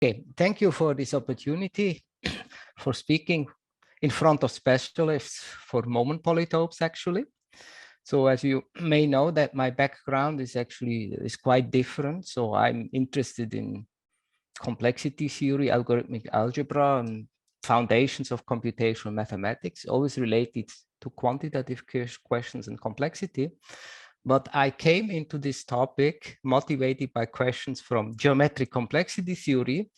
Okay, thank you for this opportunity for speaking in front of specialists for moment polytopes, actually. So as you may know, that my background is quite different. So I'm interested in complexity theory, algorithmic algebra, and foundations of computational mathematics, always related to quantitative questions and complexity. But I came into this topic motivated by questions from geometric complexity theory.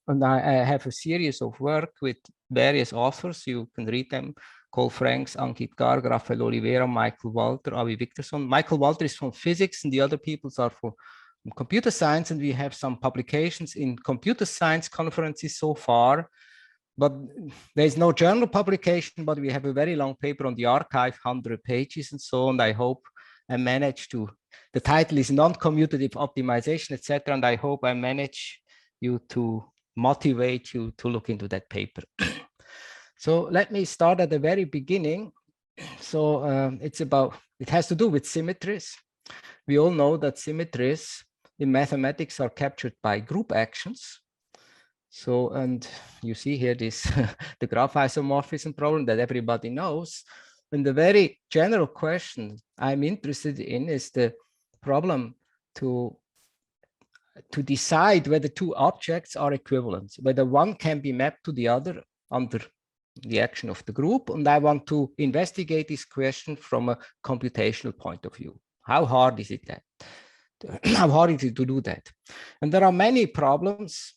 And I have a series of work with various authors. You can read them: Cole Franks, Ankit Garg, Rafael Oliveira, Michael Walter, Avi Victorson. Michael Walter is from physics and the other people are from computer science. And we have some publications in computer science conferences so far. But there is no journal publication, but we have a very long paper on the archive, 100 pages and so on. I hope I managed to, the title is non-commutative optimization, etc. And I hope I manage you to motivate you to look into that paper. So let me start at the very beginning. So it has to do with symmetries. We all know that symmetries in mathematics are captured by group actions. So, and you see here this, the graph isomorphism problem that everybody knows. And the very general question I'm interested in is the problem to decide whether two objects are equivalent, whether one can be mapped to the other under the action of the group. And I want to investigate this question from a computational point of view. How hard is it how hard is it to do that? And there are many problems,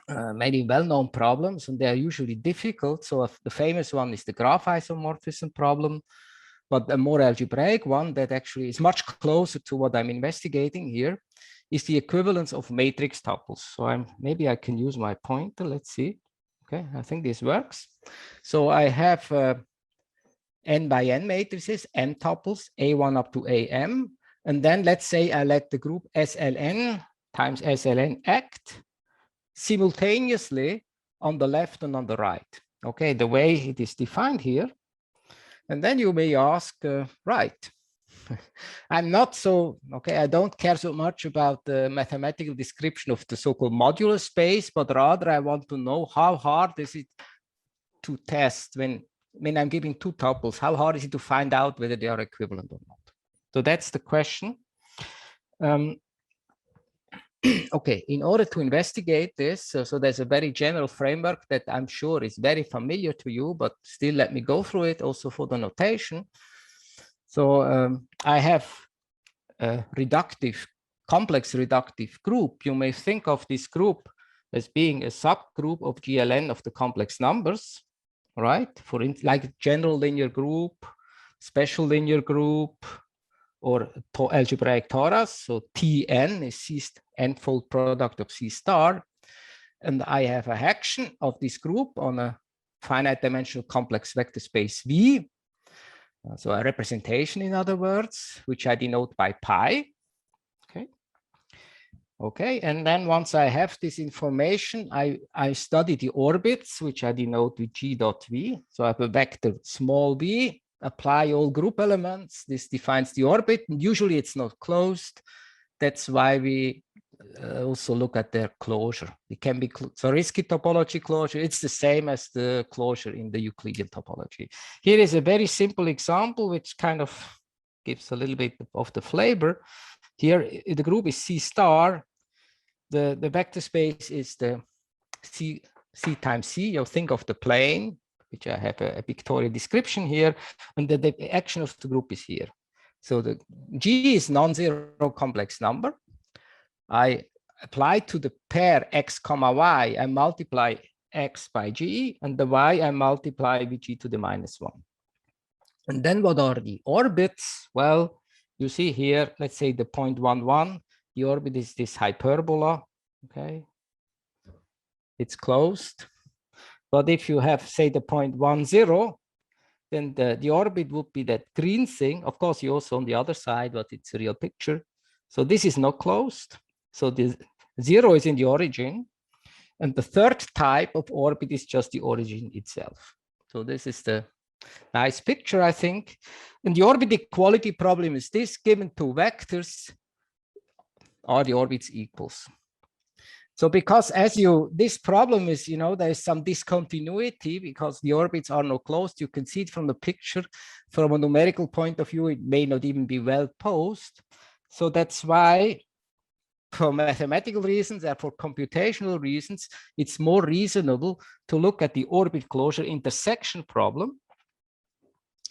many well-known problems, and they are usually difficult. So the famous one is the graph isomorphism problem, but a more algebraic one that actually is much closer to what I'm investigating here is the equivalence of matrix tuples. So maybe I can use my pointer. Let's see. Okay, I think this works. So I have n by n matrices, n tuples, A1 up to AM. And then let's say I let the group SLN times SLN act simultaneously on the left and on the right. Okay, the way it is defined here. And then you may ask, right, I'm not so, okay, I don't care so much about the mathematical description of the so-called modular space, but rather I want to know how hard is it to test when I'm giving two tuples, how hard is it to find out whether they are equivalent or not? So that's the question. Okay, in order to investigate this, so there's a very general framework that I'm sure is very familiar to you, but still let me go through it also for the notation. So I have a complex reductive group. You may think of this group as being a subgroup of GLN of the complex numbers, right? For like general linear group, special linear group, or algebraic torus. So Tn is C n-fold product of C star. And I have a action of this group on a finite dimensional complex vector space V. So a representation, in other words, which I denote by pi. Okay. Okay, and then once I have this information, I study the orbits, which I denote with G dot V. So I have a vector small v, apply all group elements. This defines the orbit, and usually it's not closed. That's why we also look at their closure. It can be Zariski topology closure. It's the same as the closure in the Euclidean topology. Here is a very simple example, which kind of gives a little bit of the flavor. Here, the group is C star. The vector space is the C times C. You think of the plane, which I have a pictorial description here, and the action of the group is here. So the G is non-zero complex number. I apply to the pair x comma y, I multiply x by G, and the y I multiply with G to the minus 1. And then what are the orbits? Well, you see here, let's say the point 1, 1. The orbit is this hyperbola, okay? It's closed. But if you have, say, the point 1, 0, then the orbit would be that green thing. Of course, you also on the other side, but it's a real picture. So this is not closed. So the 0 is in the origin. And the third type of orbit is just the origin itself. So this is the nice picture, I think. And the orbit equality problem is this: given two vectors, are the orbits equals? So because this problem is, there is some discontinuity because the orbits are not closed. You can see it from the picture. From a numerical point of view, it may not even be well posed. So that's why, for mathematical reasons and for computational reasons, it's more reasonable to look at the orbit closure intersection problem,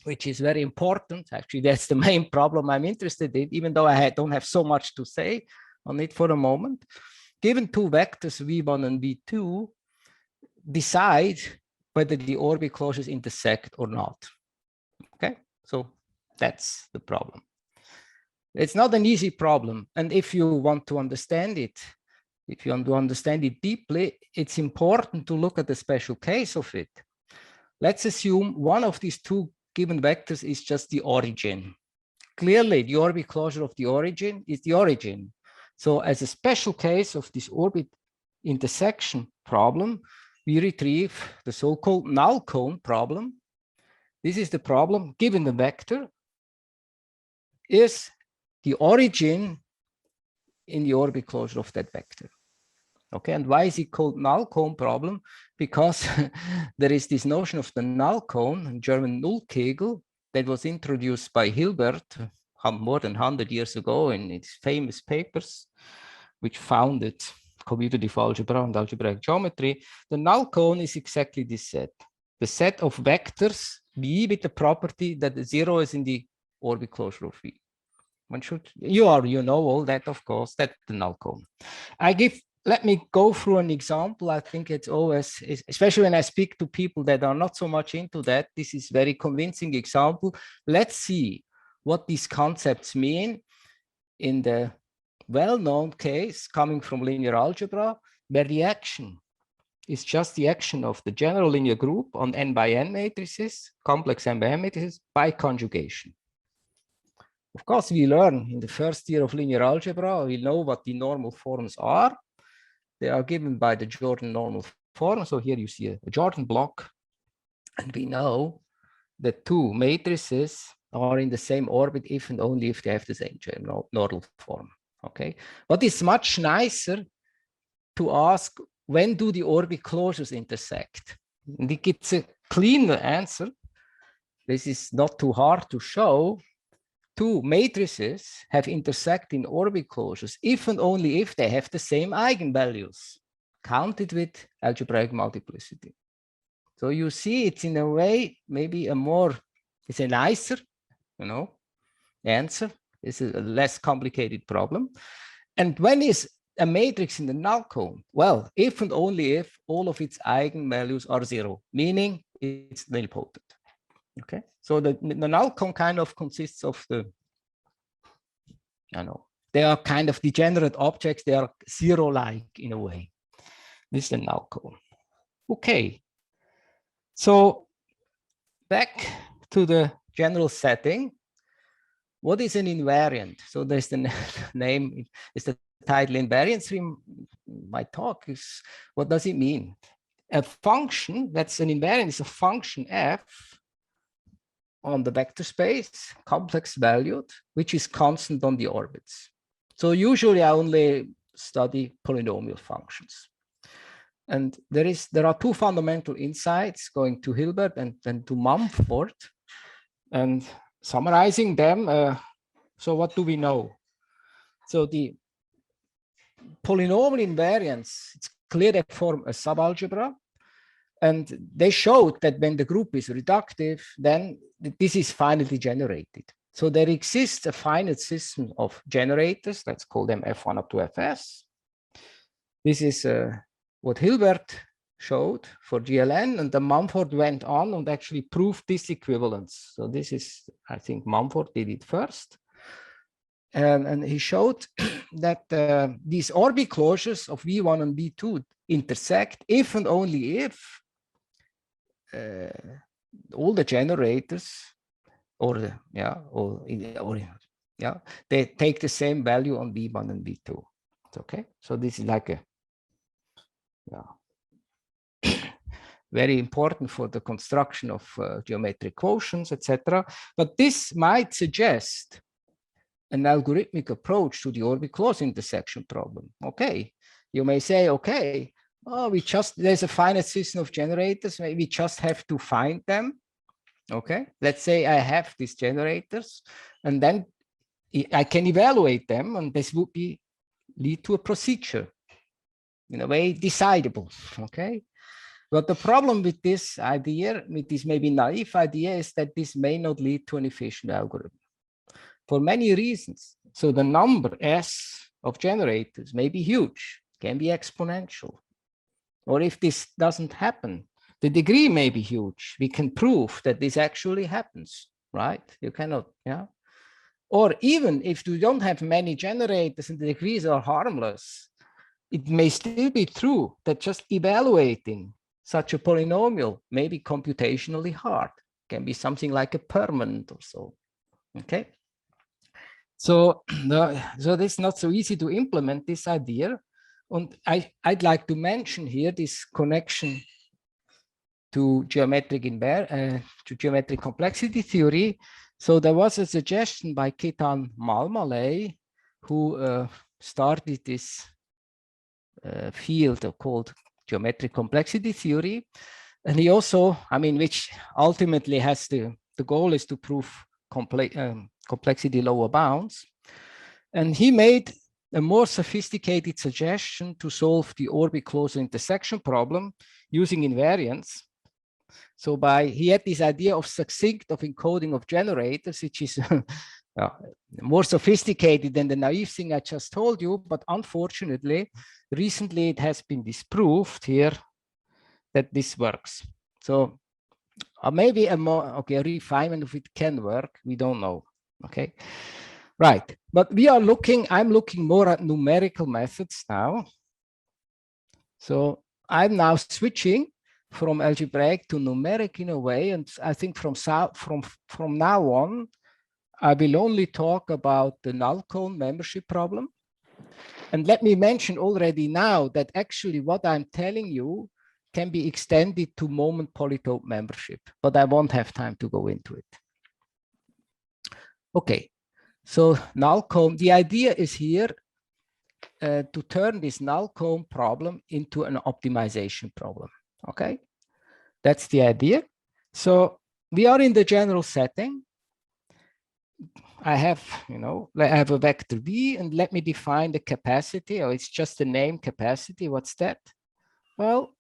which is very important. Actually, that's the main problem I'm interested in, even though I don't have so much to say on it for a moment. Given two vectors, V1 and V2, decide whether the orbit closures intersect or not. Okay, so that's the problem. It's not an easy problem. And if you want to understand it, if you want to understand it deeply, it's important to look at the special case of it. Let's assume one of these two given vectors is just the origin. Clearly, the orbit closure of the origin is the origin. So as a special case of this orbit intersection problem, we retrieve the so-called null cone problem. This is the problem given the vector is the origin in the orbit closure of that vector. Okay, and why is it called null cone problem? Because there is this notion of the null cone, in German Nullkegel, that was introduced by Hilbert more than 100 years ago in its famous papers, which founded commutative algebra and algebraic geometry. The null cone is exactly this set, the set of vectors V with the property that the 0 is in the orbit closure of V. One should, you know all that, of course, that's the null cone. Let me go through an example. I think it's always, especially when I speak to people that are not so much into that, this is very convincing example. Let's see what these concepts mean in the well-known case coming from linear algebra, where the action is just the action of the general linear group on n by n matrices, complex n by n matrices, by conjugation. Of course, we learn in the first year of linear algebra, we know what the normal forms are. They are given by the Jordan normal form. So here you see a Jordan block. And we know that two matrices are in the same orbit if and only if they have the same normal form. Okay. But it's much nicer to ask, when do the orbit closures intersect? And it gives a cleaner answer. This is not too hard to show. Two matrices have intersecting orbit closures if and only if they have the same eigenvalues, counted with algebraic multiplicity. So you see, it's in a way maybe it's a nicer, answer. This is a less complicated problem. And when is a matrix in the null cone? Well, if and only if all of its eigenvalues are 0, meaning it's nilpotent. Okay, so the null cone kind of consists of they are kind of degenerate objects. They are 0-like in a way. This is the null cone. Okay, so back to the general setting. What is an invariant? So there's the name, is the title invariance. My talk is, what does it mean? A function that's an invariant is a function f on the vector space, complex valued, which is constant on the orbits. So usually I only study polynomial functions. And there are two fundamental insights going to Hilbert and then to Mumford. And summarizing them, so what do we know? So the polynomial invariants, it's clear they form a subalgebra. And they showed that when the group is reductive, then this is finitely generated. So there exists a finite system of generators. Let's call them F1 up to Fs. This is what Hilbert showed for GLN, and then Mumford went on and actually proved this equivalence. So this is, I think Mumford did it first. And he showed that these orbit closures of V1 and V2 intersect if and only if all the generators they take the same value on V1 and V2. Okay, so this is like a very important for the construction of geometric quotients, etc. But this might suggest an algorithmic approach to the orbit closure intersection problem. Okay, You may say, okay, oh, there's a finite system of generators. Maybe we just have to find them. Okay, let's say I have these generators, and then I can evaluate them, and this would lead to a procedure in a way decidable. Okay, but the problem with this idea, with this maybe naive idea, is that this may not lead to an efficient algorithm for many reasons. So the number S of generators may be huge, can be exponential. Or if this doesn't happen, the degree may be huge. We can prove that this actually happens, right? You cannot, yeah. Or even if you don't have many generators and the degrees are harmless, it may still be true that just evaluating such a polynomial may be computationally hard. It can be something like a permanent or so, okay? So, so this is not so easy to implement this idea. And I'd like to mention here this connection to geometric complexity theory. So there was a suggestion by Ketan Malmalay, who started this field called geometric complexity theory. And he also, I mean, which ultimately has the goal is to prove complexity lower bounds. And he made a more sophisticated suggestion to solve the orbit-closure intersection problem using invariants. So he had this idea of succinct of encoding of generators, which is more sophisticated than the naive thing I just told you. But unfortunately, recently it has been disproved here that this works. So maybe a refinement of it can work. We don't know. Okay. Right, but I'm looking more at numerical methods now. So I'm now switching from algebraic to numeric in a way, and I think from now on, I will only talk about the null cone membership problem. And let me mention already now that actually what I'm telling you can be extended to moment polytope membership, but I won't have time to go into it. Okay. So null cone, the idea is here to turn this null cone problem into an optimization problem. Okay, that's the idea. So we are in the general setting. I have, I have a vector V, and let me define the capacity. Oh, it's just the name capacity. What's that? Well,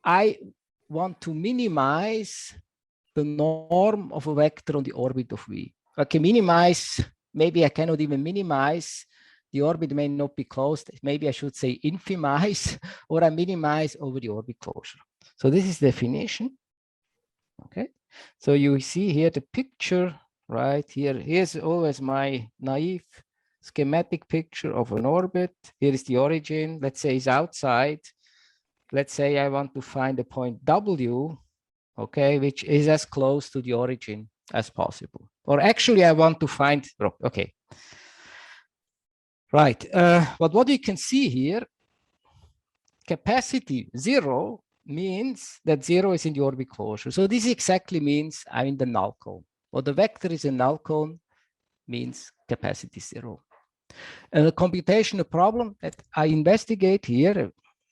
I want to minimize the norm of a vector on the orbit of V. I can minimize, maybe I cannot even minimize, the orbit may not be closed. Maybe I should say infimize, or I minimize over the orbit closure. So this is definition. Okay. So you see here the picture right here. Here's always my naive schematic picture of an orbit. Here is the origin. Let's say it's outside. Let's say I want to find a point W, okay, which is as close to the origin as possible. Or actually, I want to find, okay. Right, but what you can see here, capacity 0 means that 0 is in the orbit closure. So this exactly means I'm in the null cone. Or the vector is a null cone means capacity 0. And a computational problem that I investigate here,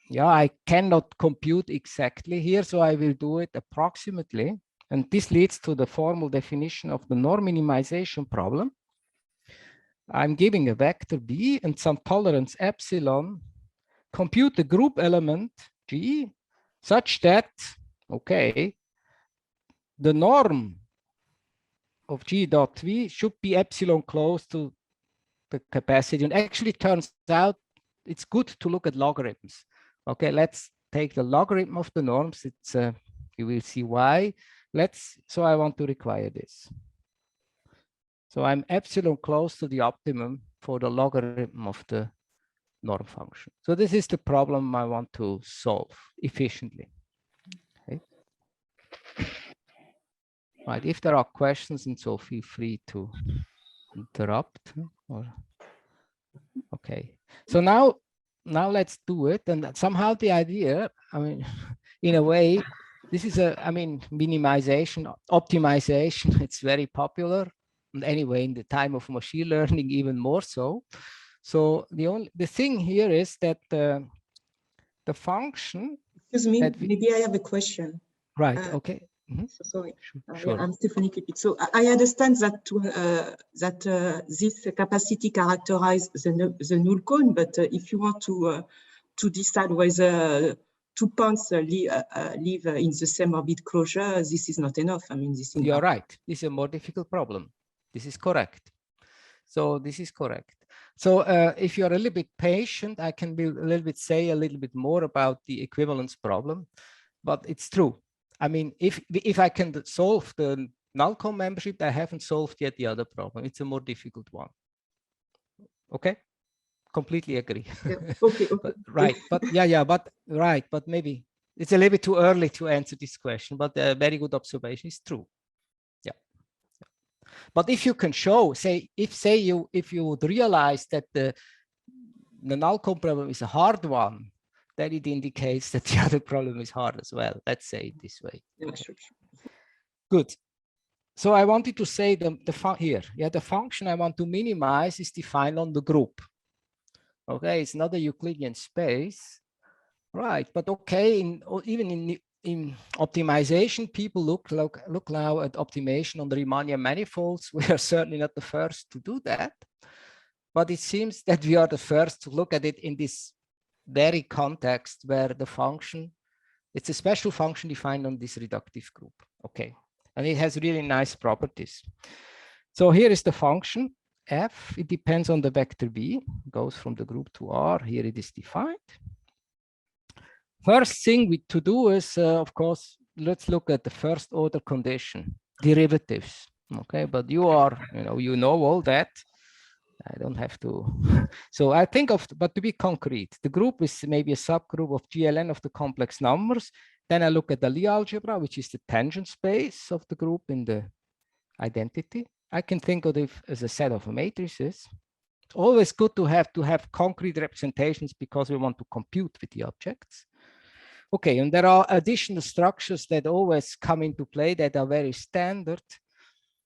yeah, I cannot compute exactly here, so I will do it approximately. And this leads to the formal definition of the norm minimization problem. I'm giving a vector B and some tolerance epsilon, compute the group element G such that, okay, the norm of G dot V should be epsilon close to the capacity. And actually it turns out it's good to look at logarithms. Okay, let's take the logarithm of the norms. It's you will see why. So I want to require this. So I'm epsilon close to the optimum for the logarithm of the norm function. So this is the problem I want to solve efficiently. Okay. Right, if there are questions, and so feel free to interrupt. Or okay, so now let's do it. And somehow the idea, I mean, in a way, this is minimization, optimization. It's very popular. And anyway, in the time of machine learning, even more so. So the thing here is that the function. Excuse me, maybe I have a question. Right. Okay. So sorry. Sure. I'm Stephanie Clipit. So I understand that this capacity characterizes the null cone, but if you want to decide whether 2 points live in the same orbit closure, this is not enough. I mean, this. You're right. This is a more difficult problem. This is correct. So this is correct. So if you're a little bit patient, I can say a little bit more about the equivalence problem, but it's true. I mean, if I can solve the null cone membership, I haven't solved yet the other problem. It's a more difficult one. Okay, completely agree. Yeah. Okay. But, right, but but maybe it's a little bit too early to answer this question. But a very good observation is true. Yeah. But if you can show, if you would realize that the null cone problem is a hard one, then it indicates that the other problem is hard as well. Let's say it this way. Yeah, okay. sure. Good. So I wanted to say the function I want to minimize is defined on the group. Okay, it's not a Euclidean space, right? But okay, even in optimization, people look now at optimization on the Riemannian manifolds. We are certainly not the first to do that, but it seems that we are the first to look at it in this very context where the function, it's a special function defined on this reductive group. Okay, and it has really nice properties. So here is the function f. It depends on the vector b, goes from the group to R. Here it is defined. First thing to do is, of course, let's look at the first order condition, derivatives. Okay, but you know all that. I don't have to. So I think but to be concrete, the group is maybe a subgroup of GLN of the complex numbers. Then I look at the Lie algebra, which is the tangent space of the group in the identity. I can think of it as a set of matrices. It's always good to have concrete representations because we want to compute with the objects. Okay, and there are additional structures that always come into play that are very standard.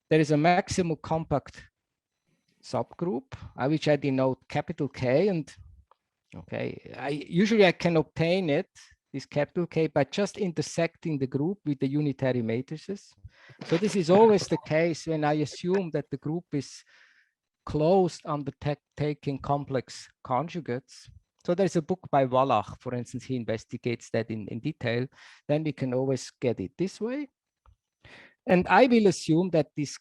There is a maximal compact subgroup, which I denote capital K, and okay, usually I can obtain it, this capital K, by just intersecting the group with the unitary matrices. So this is always the case when I assume that the group is closed under taking complex conjugates. So there's a book by Wallach, for instance, he investigates that in detail. Then we can always get it this way. And I will assume that this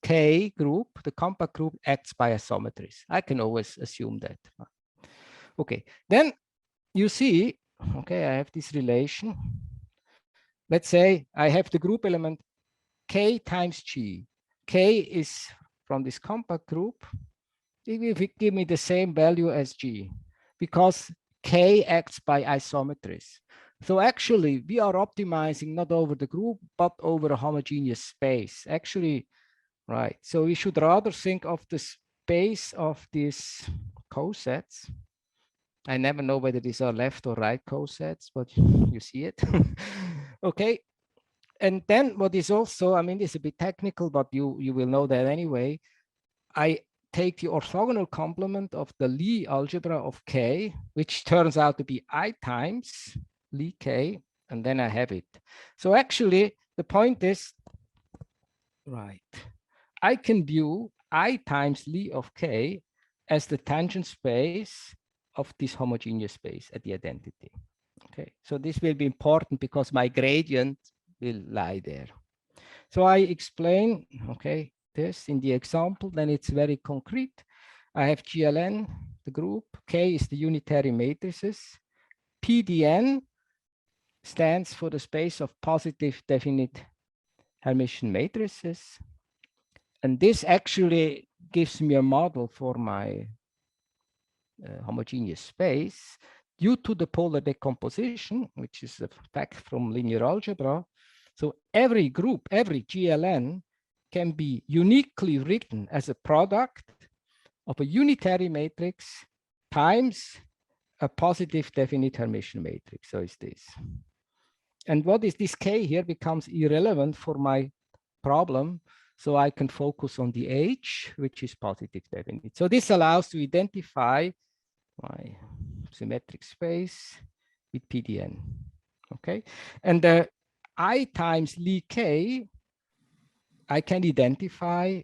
K group, the compact group, acts by isometries. I can always assume that. Okay, then you see, okay, I have this relation. Let's say I have the group element K times G. K is from this compact group. If it give me the same value as G, because K acts by isometries. So actually, we are optimizing not over the group, but over a homogeneous space. Actually, right. So we should rather think of the space of these cosets. I never know whether these are left or right cosets, but you see it. Okay. And then what is also, I mean, it's a bit technical, but you will know that anyway. I take the orthogonal complement of the Lie algebra of K, which turns out to be I times Lie K, and then I have it. So actually, the point is, right, I can view I times Lie of K as the tangent space of this homogeneous space at the identity. Okay, so this will be important because my gradient will lie there. So I explain, okay, this in the example, then it's very concrete. I have GLN, the group, K is the unitary matrices, PDN stands for the space of positive definite Hermitian matrices. And this actually gives me a model for my homogeneous space due to the polar decomposition, which is a fact from linear algebra. So every group, every GLN can be uniquely written as a product of a unitary matrix times a positive definite Hermitian matrix. So it's this. And what is this K here becomes irrelevant for my problem So I can focus on the H, which is positive definite. So this allows to identify my symmetric space with PDN. Okay, and the I times Lie K, I can identify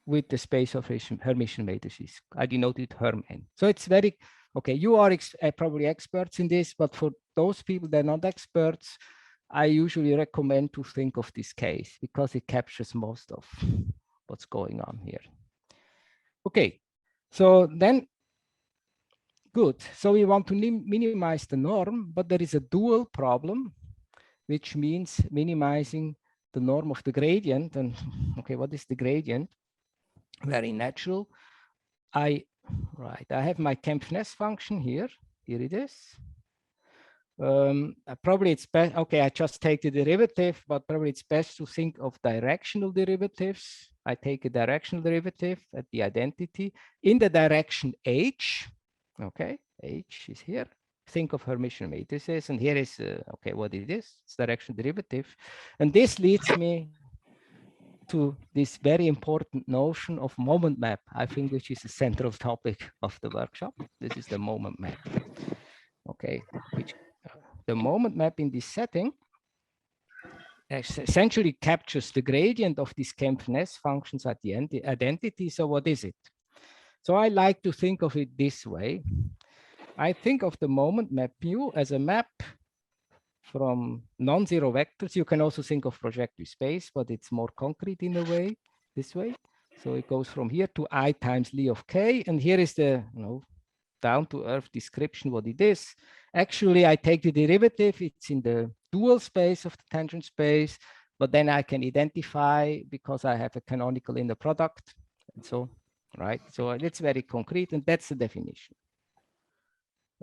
with the space of Hermitian matrices. I denoted Herm N. So it's very, okay, you are probably experts in this, but for those people that are not experts, I usually recommend to think of this case because it captures most of what's going on here. Okay, so then, good. So we want to minimize the norm, but there is a dual problem, which means minimizing the norm of the gradient. And okay, what is the gradient? Very natural. I have my Kempf-Ness function here. Here it is. Probably it's best, okay, I just take the derivative, but probably it's best to think of directional derivatives. I take a directional derivative at the identity in the direction H. Okay, H is here. Think of Hermitian matrices, and here is, okay, what it is. It's directional derivative. And this leads me to this very important notion of moment map, I think, which is the central topic of the workshop. This is the moment map. Okay, which the moment map in this setting essentially captures the gradient of these Kempf-Ness functions at the identity. So what is it? So I like to think of it this way. I think of the moment map mu as a map from non-zero vectors. You can also think of projective space, but it's more concrete in a way, this way. So it goes from here to I times Lie of K. And here is the down to earth description what it is. Actually, I take the derivative. It's in the dual space of the tangent space, but then I can identify because I have a canonical inner product. And so, right. So it's very concrete, and that's the definition.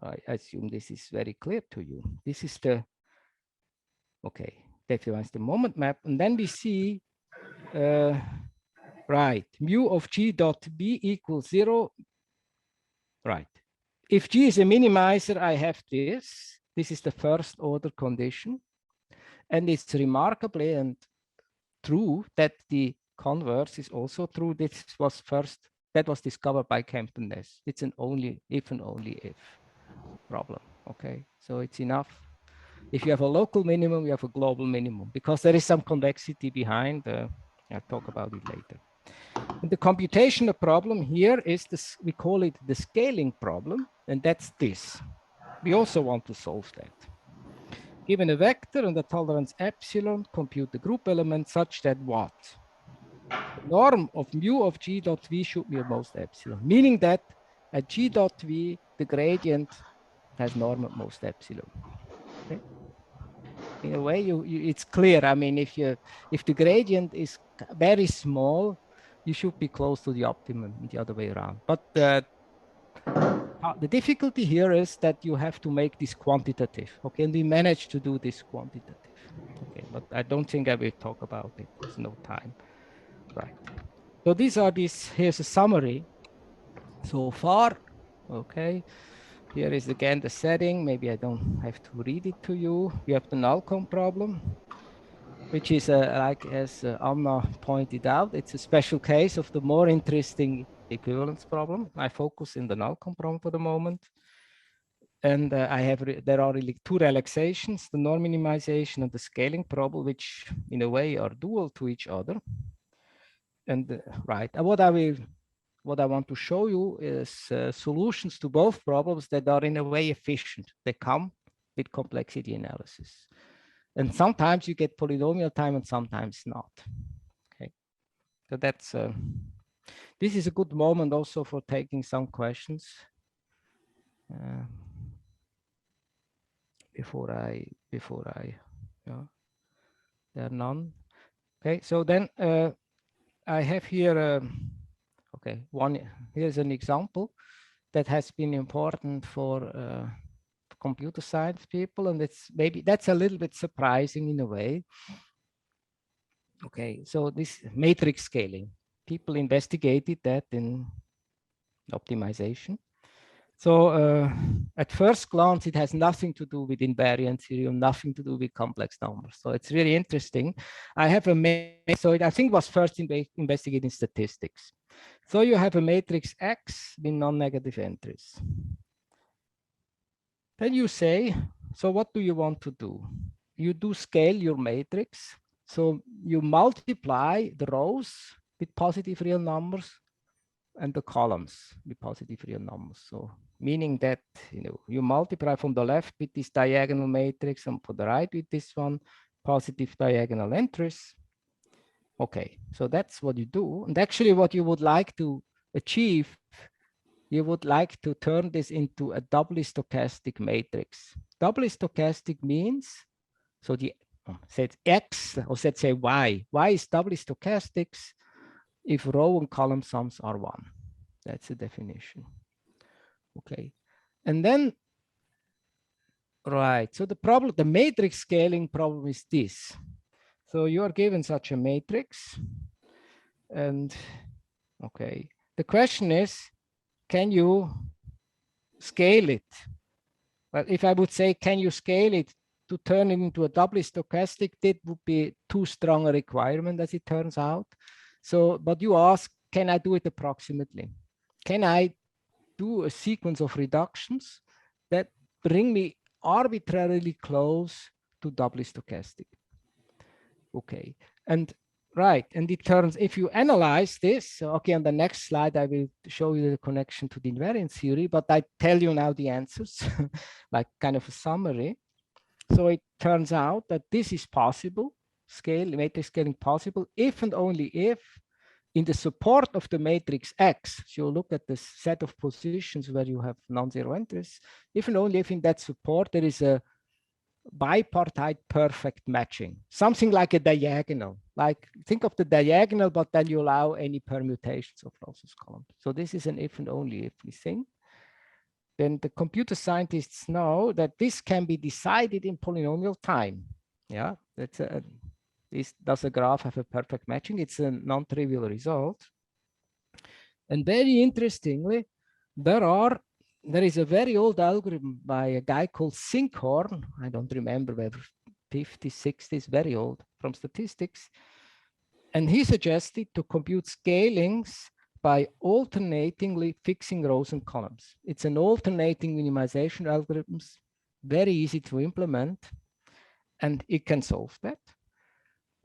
I assume this is very clear to you. This is the, okay, defines the moment map. And then we see, right, mu of G dot B equals 0. Right. If G is a minimizer, I have this. This is the first order condition. And it's remarkably and true that the converse is also true. This was first, that was discovered by Kempf-Ness. It's an only if and only if problem. Okay, so it's enough. If you have a local minimum, you have a global minimum because there is some convexity behind. I'll talk about it later. And the computational problem here is this, we call it the scaling problem, and that's this. We also want to solve that. Given a vector and a tolerance epsilon, compute the group element such that what? The norm of mu of G dot V should be at most epsilon, meaning that at G dot V, the gradient has norm at most epsilon. Okay? In a way, it's clear. I mean, if the gradient is very small, you should be close to the optimum the other way around. But the difficulty here is that you have to make this quantitative. Okay, and we managed to do this quantitative. Okay, but I don't think I will talk about it. There's no time. Right. So these are here's a summary so far. Okay. Here is again the setting. Maybe I don't have to read it to you. You have the null-com problem, which is like as Amna pointed out, it's a special case of the more interesting equivalence problem. I focus in the null-com problem for the moment. And there are really two relaxations, the norm minimization and the scaling problem, which in a way are dual to each other. And right, what I want to show you is solutions to both problems that are in a way efficient. They come with complexity analysis. And sometimes you get polynomial time and sometimes not. Okay, so that's, this is a good moment also for taking some questions. Before I, yeah, there are none. Okay, so then I have here, okay, here's an example that has been important for computer science people, and maybe that's a little bit surprising in a way. Okay, so this matrix scaling, people investigated that in optimization. So at first glance, it has nothing to do with invariant theory, nothing to do with complex numbers. So it's really interesting. I have a so I think it was first investigated in statistics. So you have a matrix X with non-negative entries. Then you say, so what do you want to do? You do scale your matrix. So you multiply the rows with positive real numbers and the columns with positive real numbers. So meaning that you multiply from the left with this diagonal matrix and for the right with this one, positive diagonal entries. Okay, so that's what you do. And actually what you would like to achieve, you would like to turn this into a doubly stochastic matrix. Doubly stochastic means, so the set X, or let's say Y. Y is doubly stochastic if row and column sums are 1. That's the definition. Okay. And then, right. So the problem, the matrix scaling problem is this. So you are given such a matrix. And okay. The question is, can you scale it? Well, if I would say, can you scale it to turn it into a doubly stochastic, that would be too strong a requirement as it turns out. So, but you ask, can I do it approximately? Can I do a sequence of reductions that bring me arbitrarily close to doubly stochastic? Okay, and right, and it turns, if you analyze this, okay, on the next slide, I will show you the connection to the invariant theory, but I tell you now the answers, like kind of a summary. So it turns out that this is possible, matrix scaling possible, if and only if in the support of the matrix X, so you look at the set of positions where you have non-zero entries, if and only if in that support there is a bipartite perfect matching, something like a diagonal, like think of the diagonal, but then you allow any permutations of lossless columns. So this is an if and only if we think. Then the computer scientists know that this can be decided in polynomial time. Yeah, that's does a graph have a perfect matching? It's a non-trivial result. And very interestingly, there is a very old algorithm by a guy called Sinkhorn. I don't remember whether 50s, 60s, very old, from statistics. And he suggested to compute scalings by alternatingly fixing rows and columns. It's an alternating minimization algorithm, very easy to implement, and it can solve that.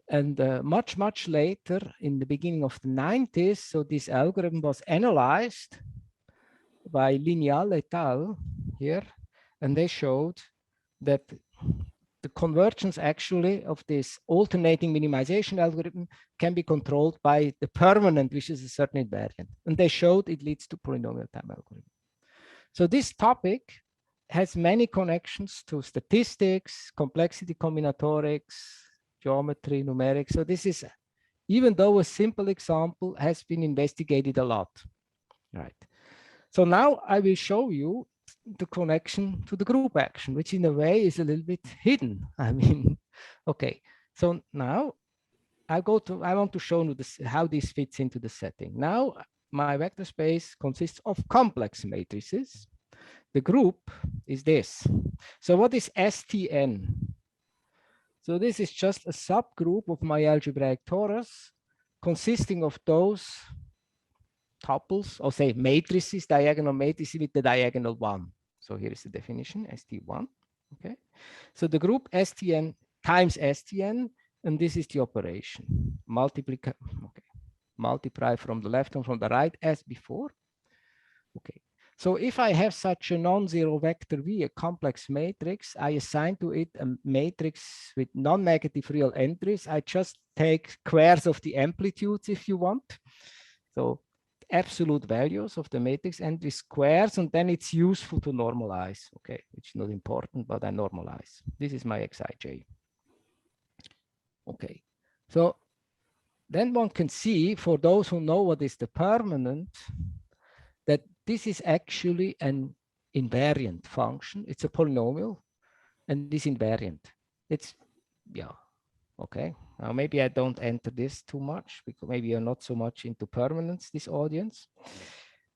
And much, much later, in the beginning of the 90s, so this algorithm was analyzed by Lineal et al. Here, and they showed that the convergence actually of this alternating minimization algorithm can be controlled by the permanent, which is a certain invariant. And they showed it leads to polynomial time algorithm. So this topic has many connections to statistics, complexity combinatorics, geometry, numerics. So this is, even though a simple example, has been investigated a lot. Right. So now I will show you the connection to the group action, which in a way is a little bit hidden. I mean, okay. So now I want to show you this, how this fits into the setting. Now my vector space consists of complex matrices. The group is this. So what is STN? So this is just a subgroup of my algebraic torus consisting of those tuples, or say matrices, diagonal matrices with the diagonal 1. So here is the definition, ST1. Okay. So the group STN times STN, and this is the operation. Multiply from the left and from the right as before. Okay. So if I have such a non-zero vector V, a complex matrix, I assign to it a matrix with non-negative real entries. I just take squares of the amplitudes if you want. So absolute values of the matrix entry squares, and then it's useful to normalize. Okay, which is not important, but I normalize. This is my Xij. Okay, so then one can see, for those who know what is the permanent, that this is actually an invariant function. It's a polynomial, and this invariant. It's, yeah, okay. Now maybe I don't enter this too much, because maybe you're not so much into permanence, this audience.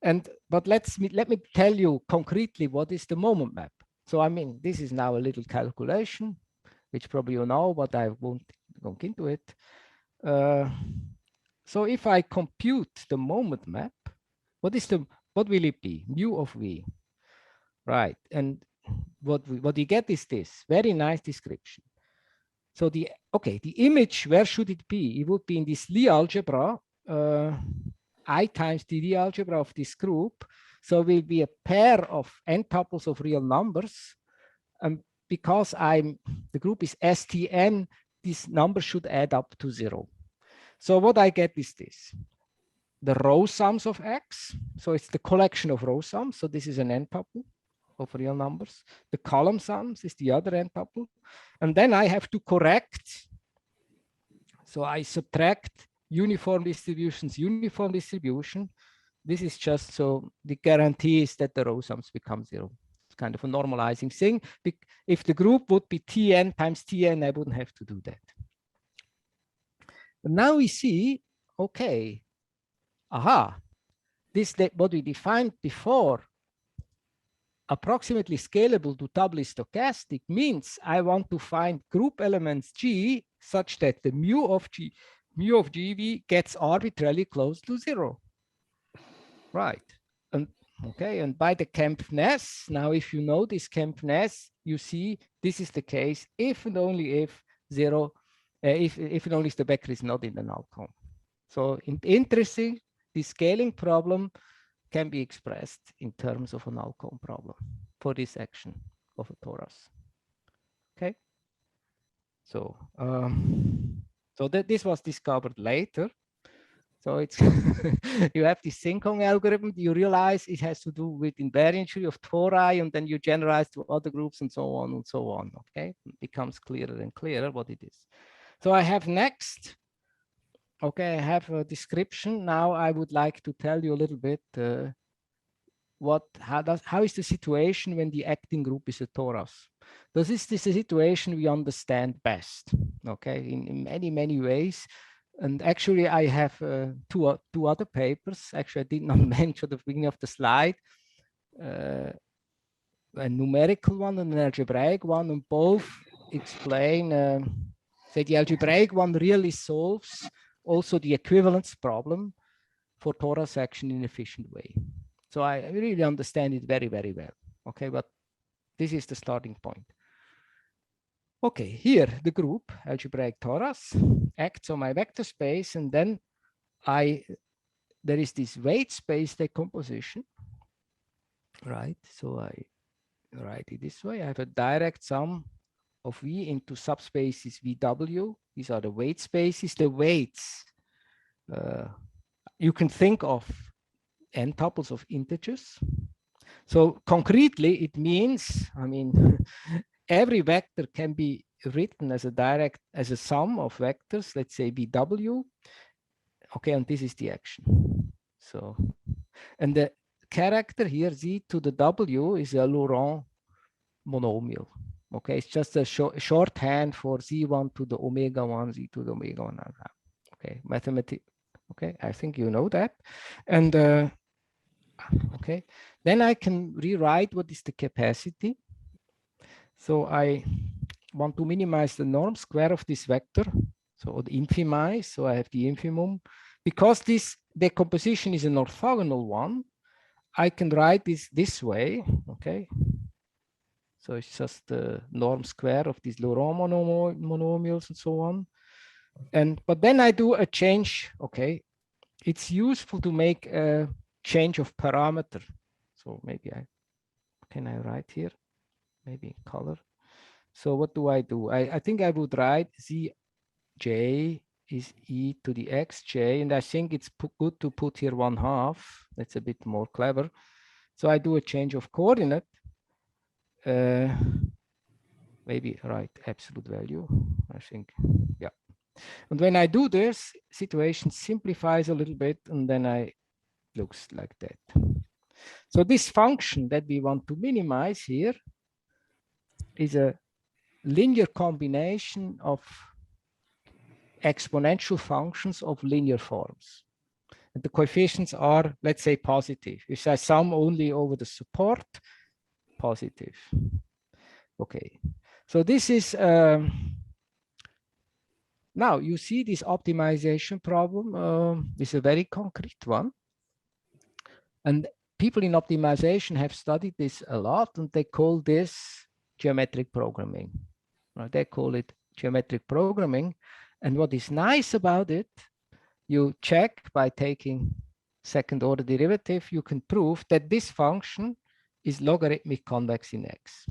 But let me tell you concretely what is the moment map. So I mean, this is now a little calculation, which probably you know, but I won't go into it. So if I compute the moment map, what will it be? Mu of v, right? And what you get is this very nice description. So the image, where should it be? It would be in this Lie algebra, I times the Lie algebra of this group. So it will be a pair of n tuples of real numbers. Because the group is STN, this number should add up to 0. So what I get is this. The row sums of X. So it's the collection of row sums. So this is an n tuple of real numbers. The column sums is the other n tuple. And then I have to correct. So I subtract uniform distributions, uniform distribution. This is just so the guarantee is that the row sums become 0. It's kind of a normalizing thing. If the group would be Tn times Tn, I wouldn't have to do that. But now we see, okay, what we defined before, approximately scalable to doubly stochastic, means I want to find group elements G such that the mu of GV gets arbitrarily close to 0. Right. And by the Kempf-Ness, now if you know this Kempf-Ness, you see this is the case if and only if if and only if the vector is not in the null cone. So interesting, the scaling problem can be expressed in terms of a null cone problem for this section of a torus. Okay. So this was discovered later. So it's you have this Syncon algorithm. You realize it has to do with invariant of tori, and then you generalize to other groups and so on and so on. Okay, it becomes clearer and clearer what it is. So I have next. Okay, I have a description. Now I would like to tell you a little bit how is the situation when the acting group is a torus. This is a situation we understand best. Okay, in many ways. And actually, I have two other papers. Actually, I did not mention at the beginning of the slide. A numerical one and an algebraic one, and both explain, say the algebraic one really solves also the equivalence problem for torus action in an efficient way. So I really understand it very, very well. Okay, but this is the starting point. Okay, here the group algebraic torus acts on my vector space, and then there is this weight space decomposition, right? So I write it this way. I have a direct sum of V into subspaces VW. These are the weight spaces. The weights you can think of n tuples of integers. So concretely, it means, I mean, every vector can be written as a sum of vectors, let's say VW. Okay, and this is the action. So, and the character here, Z to the W, is a Laurent monomial. Okay, it's just a shorthand for Z1 to the omega 1, Z to the omega 1. Okay, mathematics. Okay, I think you know that. And okay, then I can rewrite what is the capacity. So I want to minimize the norm square of this vector, so the infimize. So I have the infimum. Because this decomposition is an orthogonal one, I can write this way, okay? So it's just the norm square of these Laurent monomials and so on. But then I do a change, okay? It's useful to make a change of parameter. So maybe can I write here? Maybe in color. So what do? I think I would write Zj is e to the xj, and I think it's good to put here 1/2. That's a bit more clever. So I do a change of coordinate. Maybe write absolute value, I think, yeah. And when I do this, situation simplifies a little bit, and then it looks like that. So this function that we want to minimize here is a linear combination of exponential functions of linear forms. And the coefficients are, let's say, positive. If I sum only over the support, positive. Okay, so this is, now you see this optimization problem is a very concrete one. And people in optimization have studied this a lot, and they call this geometric programming. Right? They call it geometric programming. And what is nice about it, you check by taking second order derivative, you can prove that this function is logarithmic convex in X.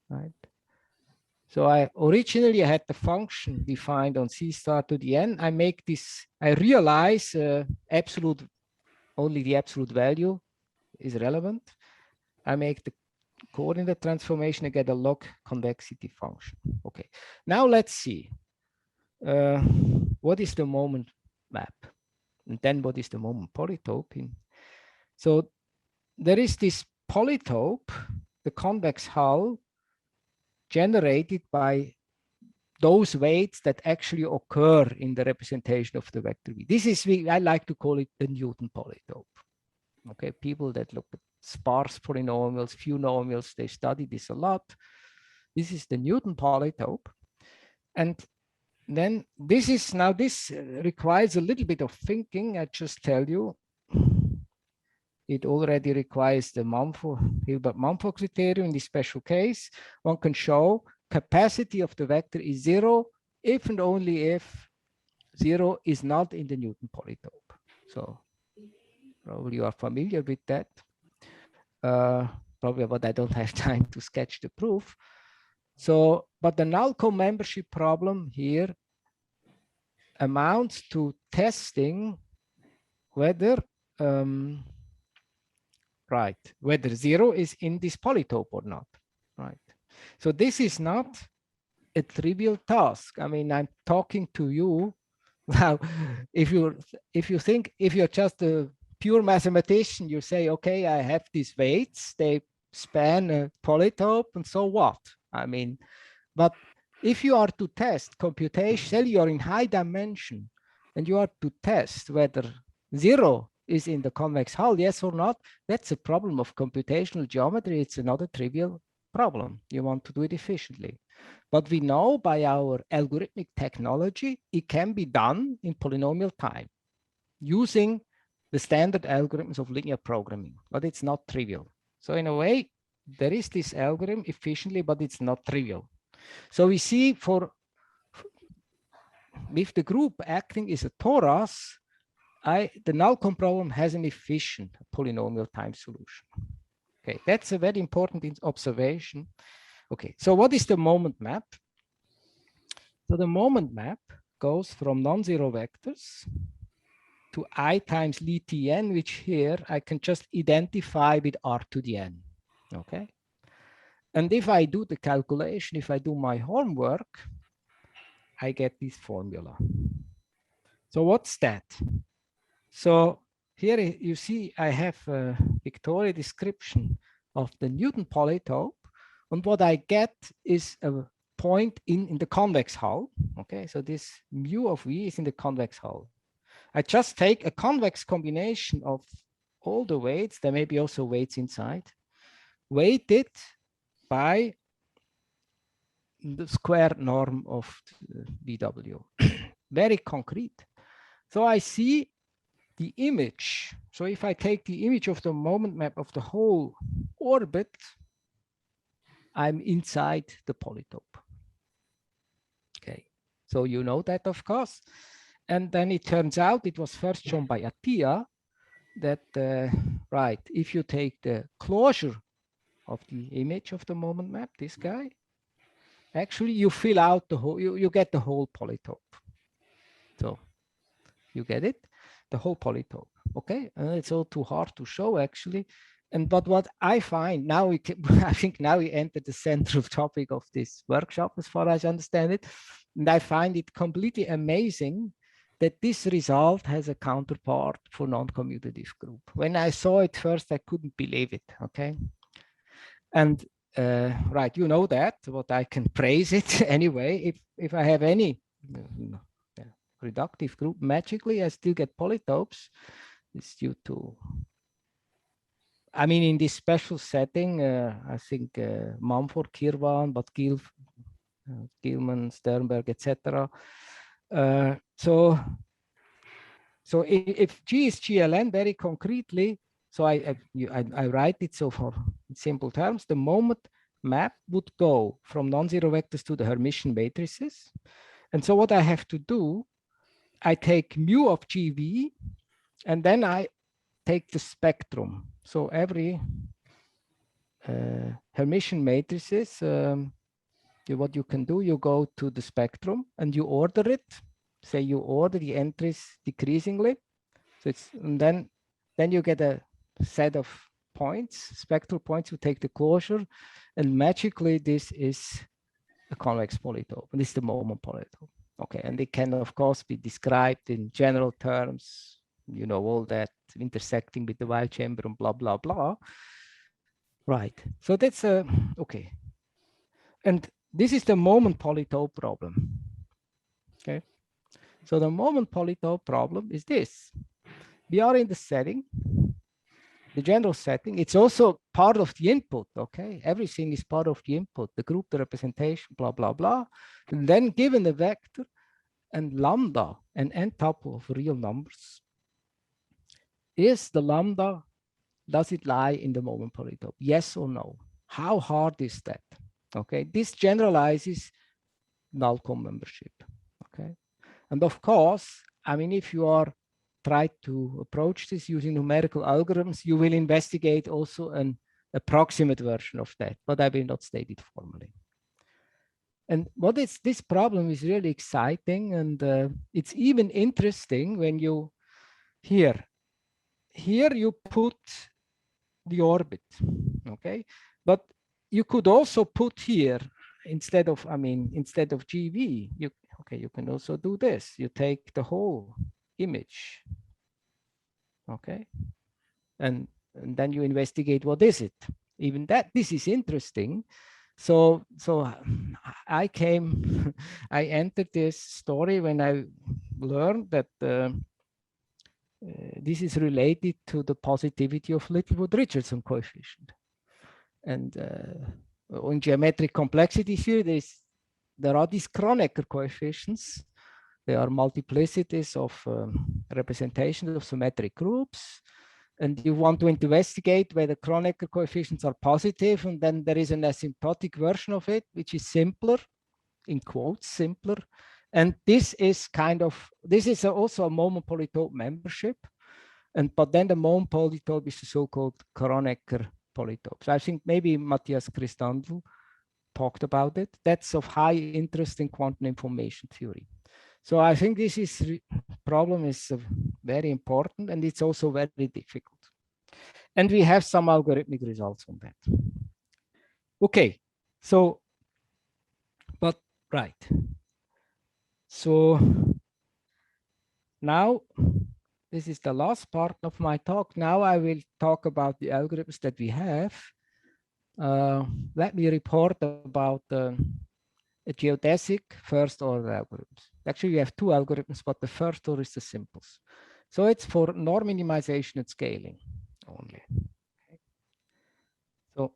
Right? So I originally had the function defined on C star to the n. I make this, I realize absolute, only the absolute value is relevant. I make the coordinate transformation, I get a log convexity function. Okay, now let's see. What is the moment map? And then what is the moment polytope? So there is this polytope, the convex hull, generated by those weights that actually occur in the representation of the vector V. This is, I like to call it the Newton polytope. Okay, people that look at sparse polynomials, few nomials, they study this a lot. This is the Newton polytope. And then this is, now this requires a little bit of thinking. I just tell you, it already requires the Hilbert-Mumford criterion. In this special case, one can show capacity of the vector is 0 if and only if 0 is not in the Newton polytope. So probably you are familiar with that. Probably, but I don't have time to sketch the proof. So, but the null co-membership problem here amounts to testing whether whether 0 is in this polytope or not, right? So this is not a trivial task. I mean, I'm talking to you now. If you're just a pure mathematician, you say, okay, I have these weights, they span a polytope, and so what? I mean, but if you are to test computation, say you are in high dimension, and you are to test whether 0 is in the convex hull, yes or not, that's a problem of computational geometry. It's another trivial problem. You want to do it efficiently. But we know by our algorithmic technology, it can be done in polynomial time using the standard algorithms of linear programming, but it's not trivial. So in a way, there is this algorithm efficiently, but it's not trivial. So we see if the group acting is a torus, the null-com problem has an efficient polynomial time solution. Okay, that's a very important observation. Okay, so what is the moment map? So the moment map goes from non-zero vectors to I times Li Tn, which here I can just identify with R to the n. Okay. And if I do the calculation, if I do my homework, I get this formula. So what's that? So here you see I have a pictorial description of the Newton polytope. And what I get is a point in the convex hull. Okay, so this mu of V is in the convex hull. I just take a convex combination of all the weights, there may be also weights inside, weighted by the square norm of BW. Very concrete. So I see the image. So if I take the image of the moment map of the whole orbit, I'm inside the polytope. Okay, so you know that, of course. And then it turns out, it was first shown by Attia, that, right, if you take the closure of the image of the moment map, this guy, actually you fill out the whole, you get the whole polytope. So you get it, the whole polytope. Okay, and it's all too hard to show actually. And but what I find now, I think now we enter the central topic of this workshop, as far as I understand it. And I find it completely amazing that this result has a counterpart for non-commutative group. When I saw it first, I couldn't believe it. Okay, and right, you know that, but I can praise it anyway. If I have any reductive group, magically I still get polytopes. It's due to, I mean, in this special setting, I think Mumford, Kirwan, but Gilman, Sternberg, etc. So if G is GLN very concretely, so I write it so for simple terms, the moment map would go from non-zero vectors to the Hermitian matrices. And so what I have to do, I take mu of GV, and then I take the spectrum. So every Hermitian matrices, what you can do, you go to the spectrum and you order it. Say you order the entries decreasingly. So it's, and then you get a set of points, spectral points. You take the closure, and magically this is a convex polytope. And this is the moment polytope. Okay, and it can of course be described in general terms. You know, all that intersecting with the Weil chamber and blah blah blah. Right. So that's okay. And this is the moment polytope problem. Okay. So the moment polytope problem is this. We are in the setting, the general setting. It's also part of the input, okay? Everything is part of the input, the group, the representation, blah, blah, blah. And then given the vector and lambda, an n tuple of real numbers, is the lambda, does it lie in the moment polytope? Yes or no? How hard is that? Okay, this generalizes null com membership, okay? And of course, I mean, if you are try to approach this using numerical algorithms, you will investigate also an approximate version of that, but I will not state it formally. And what is this problem is really exciting, and it's even interesting when you here you put the orbit, okay? But you could also put here instead of, I mean, instead of GV, you can also do this. You take the whole image, okay, and then you investigate what is it. Even that, this is interesting. So I entered this story when I learned that this is related to the positivity of Littlewood-Richardson coefficient. And in geometric complexity theory, there are these Kronecker coefficients. They are multiplicities of representations of symmetric groups. And you want to investigate whether Kronecker coefficients are positive, and then there is an asymptotic version of it, which is simpler, in quotes, simpler. And this is also a moment polytope membership. But then the moment polytope is the so-called Kronecker polytope. So I think maybe Matthias Christandl talked about it. That's of high interest in quantum information theory. So I think this problem is very important, and it's also very difficult. And we have some algorithmic results on that. Okay, so, but right. So now, this is the last part of my talk. Now I will talk about the algorithms that we have. Let me report about a geodesic first order algorithms. Actually, we have two algorithms, but the first order is the simplest. So it's for norm minimization and scaling only. Okay. So,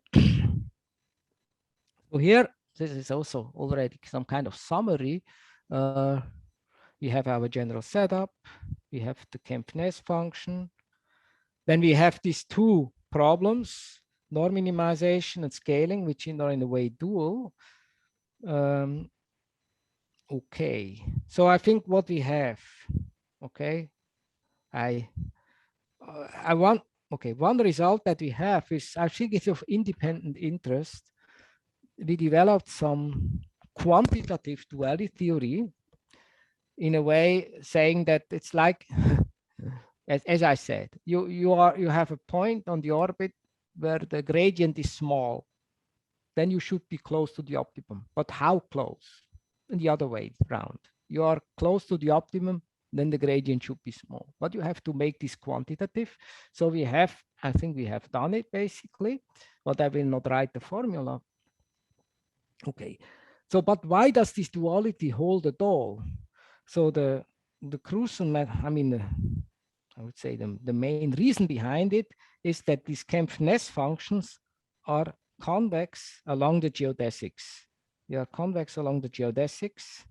so here, this is also already some kind of summary. We have our general setup. We have the Kempf-Ness function. Then we have these two problems, norm minimization and scaling, which are in a way dual. Okay, so I think what we have, okay, one result that we have is, I think it's of independent interest. We developed some quantitative duality theory in a way saying that it's like, as I said, you have a point on the orbit where the gradient is small, then you should be close to the optimum. But how close? And the other way around. You are close to the optimum, then the gradient should be small. But you have to make this quantitative. So we have, I think we have done it basically, but I will not write the formula. Okay, so but why does this duality hold at all? So the the crucial, I mean, I would say the main reason behind it is that these Kempf-Ness functions are convex along the geodesics. They are convex along the geodesics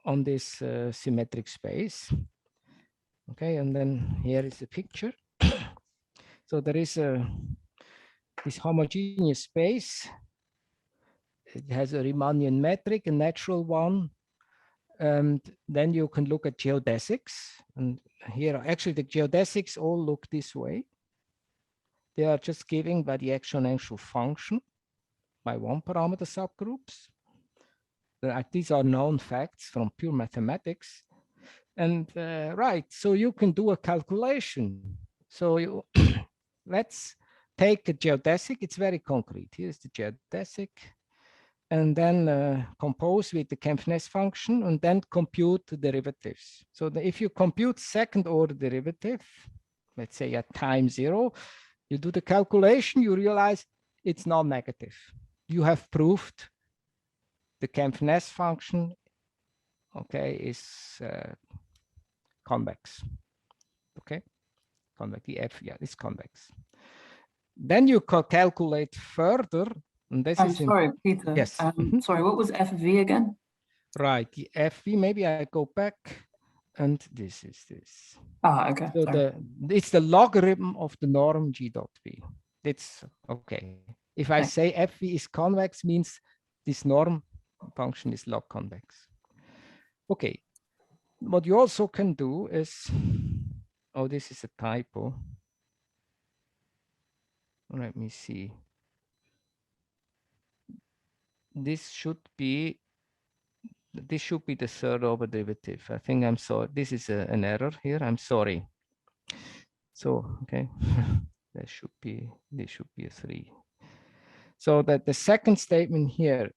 on this symmetric space. Okay, and then here is the picture. So there is this homogeneous space. It has a Riemannian metric, a natural one. And then you can look at geodesics. And here, actually, the geodesics all look this way. They are just given by the exponential function by one parameter subgroups. These are known facts from pure mathematics. And right, so you can do a calculation. So you let's take a geodesic. It's very concrete. Here's the geodesic. And then compose with the Kempf-Ness function and then compute the derivatives. So if you compute second order derivative, let's say at time 0, you do the calculation, you realize it's non-negative. You have proved the Kempf-Ness function, okay, is convex. Okay, convex, the F, yeah, it's convex. Then you calculate further. And this I'm is sorry, Peter. Yes. Sorry, what was f of v again? Right, the FV, maybe I go back, and this is this. Ah, okay. So it's the logarithm of the norm G dot V. It's okay. If I say FV is convex, means this norm function is log convex. Okay. What you also can do is, oh, this is a typo. Let me see. This should be the third order derivative. I think I'm sorry. This is an error here. I'm sorry. So, okay, this should be a 3. So that the second statement here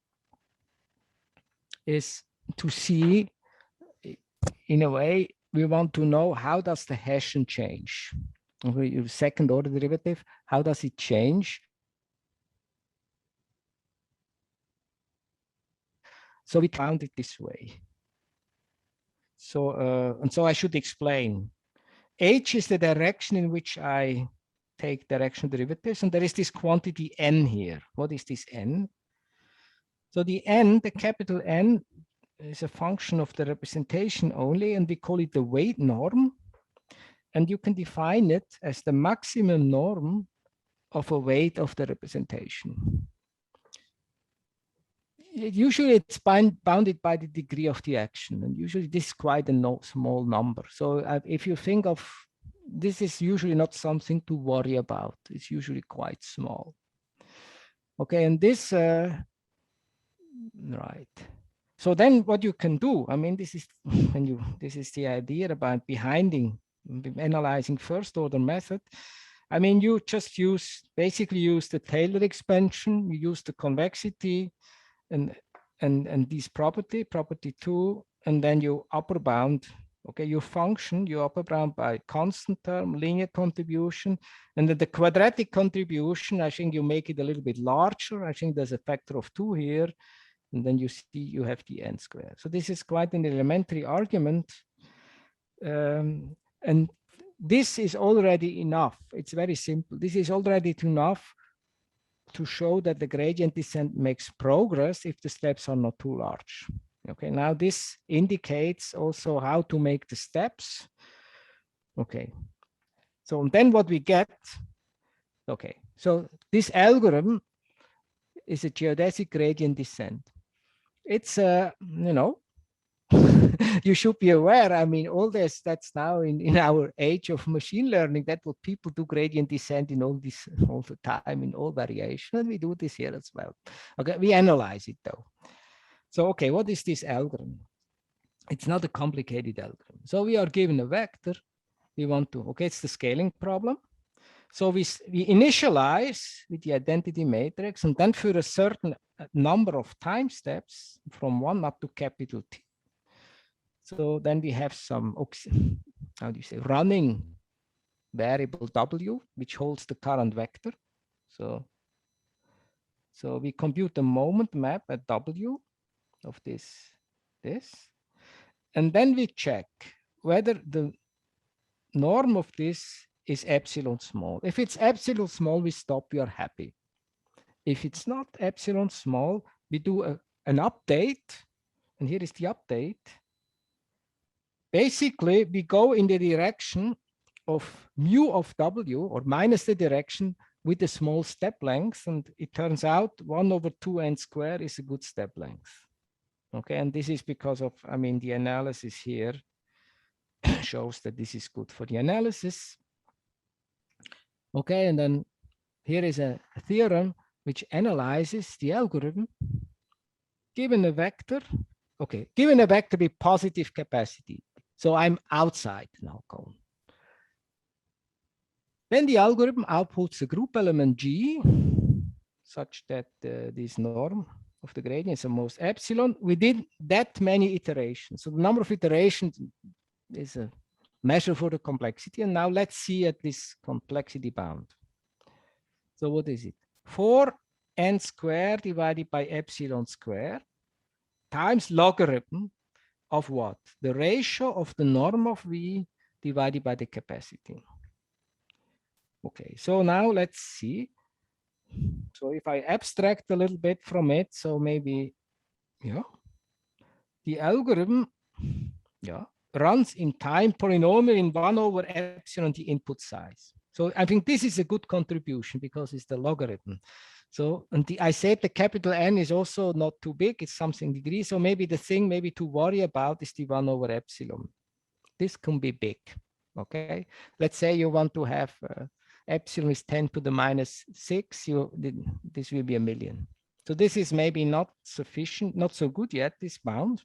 is to see, in a way, we want to know how does the Hessian change? Okay, your second order derivative, how does it change? So we found it this way. So, and so I should explain. H is the direction in which I take direction derivatives, and there is this quantity n here. What is this n? So the n, the capital N, is a function of the representation only, and we call it the weight norm. And you can define it as the maximum norm of a weight of the representation. Usually it's bounded by the degree of the action, and usually this is quite a small number. So if you think of, this is usually not something to worry about. It's usually quite small. Okay, and this, right. So then what you can do, I mean, this is this is the idea about analyzing first order method. I mean, you just basically use the Taylor expansion, you use the convexity and this property 2, and then you upper bound, okay, your function, you upper bound by constant term, linear contribution, and then the quadratic contribution, I think you make it a little bit larger. I think there's a factor of 2 here, and then you see you have the n squared. So this is quite an elementary argument. And this is already enough. It's very simple. This is already enough to show that the gradient descent makes progress if the steps are not too large. Okay, now this indicates also how to make the steps. Okay, so then what we get, okay, so this algorithm is a geodesic gradient descent. It's you know, you should be aware, I mean, all this, that's now in our age of machine learning, that what people do gradient descent in all the time, in all variation, and we do this here as well. Okay, we analyze it though. So, okay, what is this algorithm? It's not a complicated algorithm. So we are given a vector. We want to, okay, it's the scaling problem. So we initialize with the identity matrix, and then for a certain number of time steps from 1 up to capital T. So then we have some, how do you say, running variable W, which holds the current vector. So we compute the moment map at W of this. And then we check whether the norm of this is epsilon small. If it's epsilon small, we stop, we are happy. If it's not epsilon small, we do an update. And here is the update. Basically, we go in the direction of mu of W, or minus the direction, with a small step length. And it turns out 1/2n squared is a good step length. Okay, and this is because of, I mean, the analysis here shows that this is good for the analysis. Okay, and then here is a theorem which analyzes the algorithm given a vector. Okay, given a vector with positive capacity. So I'm outside null cone. Then the algorithm outputs a group element G such that this norm of the gradient is the most epsilon. We did that many iterations. So the number of iterations is a measure for the complexity. And now let's see at this complexity bound. So what is it? 4n squared divided by epsilon squared times logarithm of what? The ratio of the norm of V divided by the capacity. Okay, so now let's see. So if I abstract a little bit from it, so maybe, yeah, the algorithm, yeah, runs in time polynomial in 1/epsilon the input size. So I think this is a good contribution because it's the logarithm. So, and I said the capital N is also not too big, it's something degree. So maybe the thing maybe to worry about is the 1/epsilon. This can be big, okay? Let's say you want to have epsilon is 10 to the minus 6, this will be 1,000,000. So this is maybe not sufficient, not so good yet, this bound.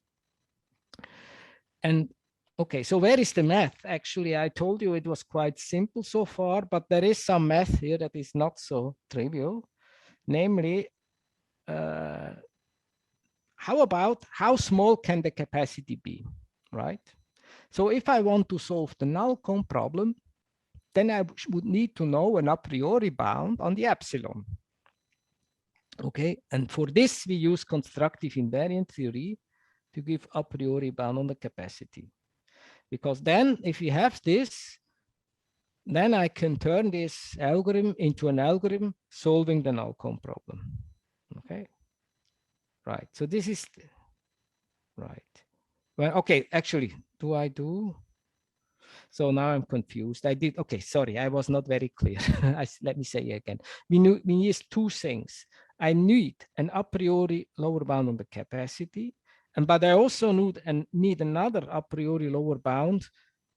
And okay, so where is the math? Actually, I told you it was quite simple so far, but there is some math here that is not so trivial. Namely, how about how small can the capacity be, right? So if I want to solve the null cone problem, then I would need to know an a priori bound on the epsilon. Okay, and for this, we use constructive invariant theory to give a priori bound on the capacity. Because then if we have this, then I can turn this algorithm into an algorithm solving the null cone problem. Okay, right. So this is right. Well, okay, actually, do I do? So now I'm confused. I did, okay, sorry, I was not very clear. Let me say it again. We use two things. I need an a priori lower bound on the capacity, but I also need another a priori lower bound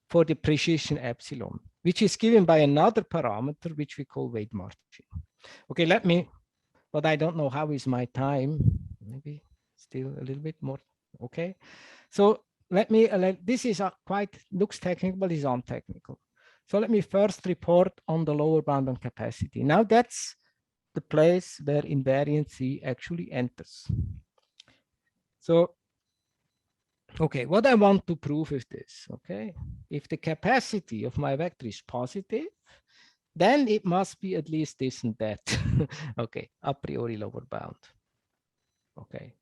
for the precision epsilon, which is given by another parameter, which we call weight margin. Okay, let me, but I don't know how is my time. Maybe still a little bit more. Okay, so let me, this is looks technical, but is untechnical. So let me first report on the lower bound on capacity. Now that's the place where invariant C actually enters. So, okay, what I want to prove is this, okay? If the capacity of my vector is positive, then it must be at least this and that. Okay, a priori lower bound. Okay,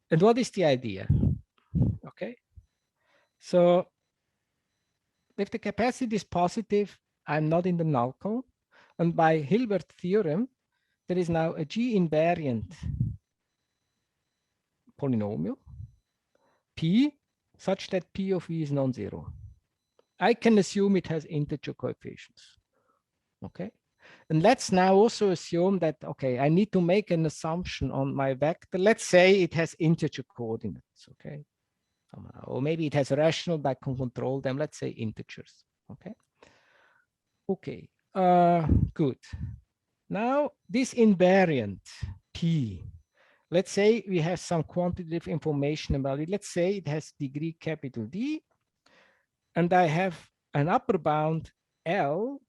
and what is the idea? Okay, so if the capacity is positive, I'm not in the null cone. And by Hilbert theorem, there is now a G invariant polynomial, P, such that P of V is non-zero. I can assume it has integer coefficients. Okay. And let's now also assume that, okay, I need to make an assumption on my vector. Let's say it has integer coordinates, okay? Or maybe it has a rational, but I can control them. Let's say integers, okay? Okay, good. Now this invariant P, let's say we have some quantitative information about it. Let's say it has degree capital D, and I have an upper bound L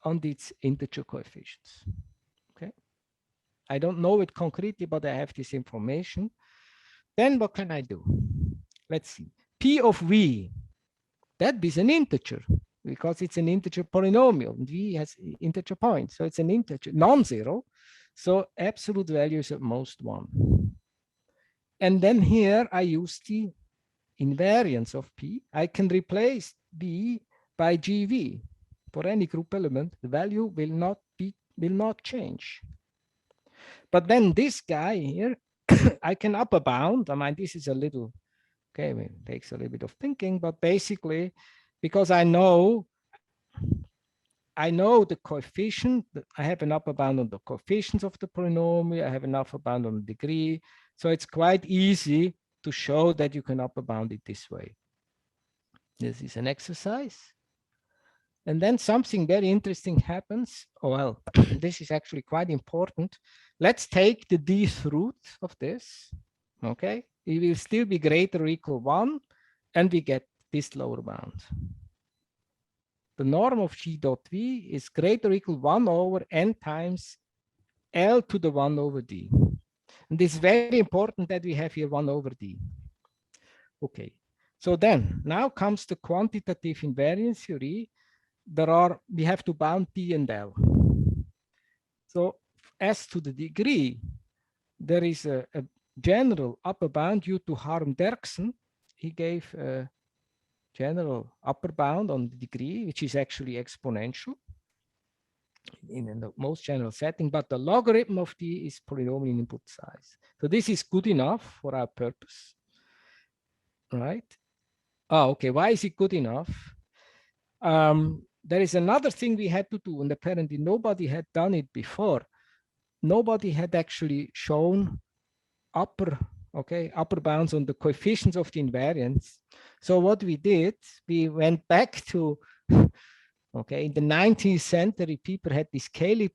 on its integer coefficients. Okay, I don't know it concretely, but I have this information. Then what can I do? Let's see. P of V, that is an integer because it's an integer polynomial. And V has integer points, so it's an integer, non-zero. So absolute value is at most 1. And then here I use the invariance of P, I can replace B by GV. For any group element, the value will not change. But then this guy here, I can upper bound. I mean, this is a little, okay, it takes a little bit of thinking, but basically, because I know the coefficient, I have an upper bound on the coefficients of the polynomial, I have an upper bound on the degree. So it's quite easy to show that you can upper bound it this way. This is an exercise. And then something very interesting happens. Oh, well, this is actually quite important. Let's take the dth root of this. Okay, it will still be greater or equal 1, and we get this lower bound. The norm of G dot V is greater or equal 1 over n times L to the 1 over D. And this is very important that we have here 1 over D. Okay, so then now comes the quantitative invariance theory. We have to bound P and L. So as to the degree, there is a general upper bound due to Harm-Derksen. He gave a general upper bound on the degree, which is actually exponential in the most general setting, but the logarithm of D is polynomial input size. So this is good enough for our purpose, right? Oh, okay, why is it good enough? There is another thing we had to do, and apparently nobody had done it before. Nobody had actually shown upper bounds on the coefficients of the invariants. So what we did, we went back to, in the 19th century, people had this Cayley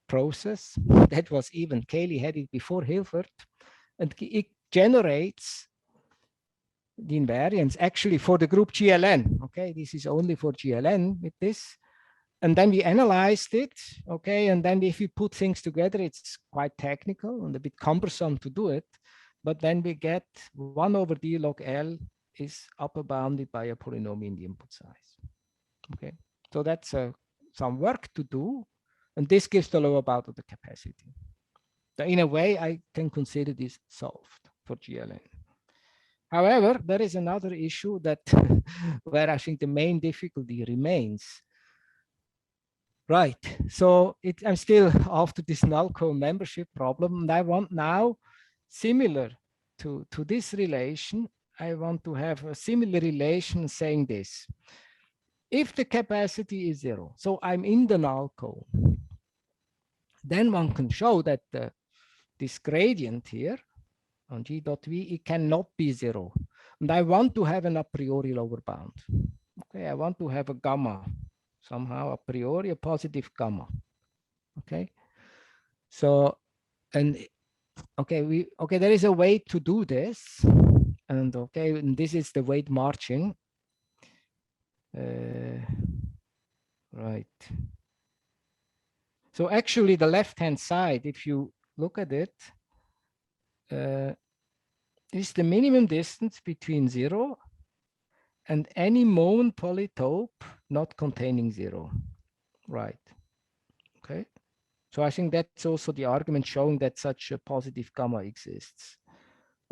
process. That was even, Cayley had it before Hilbert, and it generates the invariance actually for the group GLN. Okay, this is only for GLN with this. And then we analyzed it, okay, and then if we put things together, it's quite technical and a bit cumbersome to do it. But then we get 1 over D log L is upper bounded by a polynomial in the input size. Okay, so that's some work to do. And this gives the lower bound of the capacity. So in a way, I can consider this solved for GLN. However, there is another issue that where I think the main difficulty remains. Right, so I'm still after this null cone membership problem, and I want now, similar to this relation, I want to have a similar relation saying this. If the capacity is 0, so I'm in the null cone, then one can show that this gradient here on G dot V, it cannot be 0. And I want to have an a priori lower bound. Okay, I want to have a gamma. Somehow a priori a positive gamma. Okay, so and there is a way to do this, and and this is the weight margin. Right. So actually, the left-hand side, if you look at it, is the minimum distance between 0 and any moment polytope not containing 0. Right. Okay. So I think that's also the argument showing that such a positive gamma exists.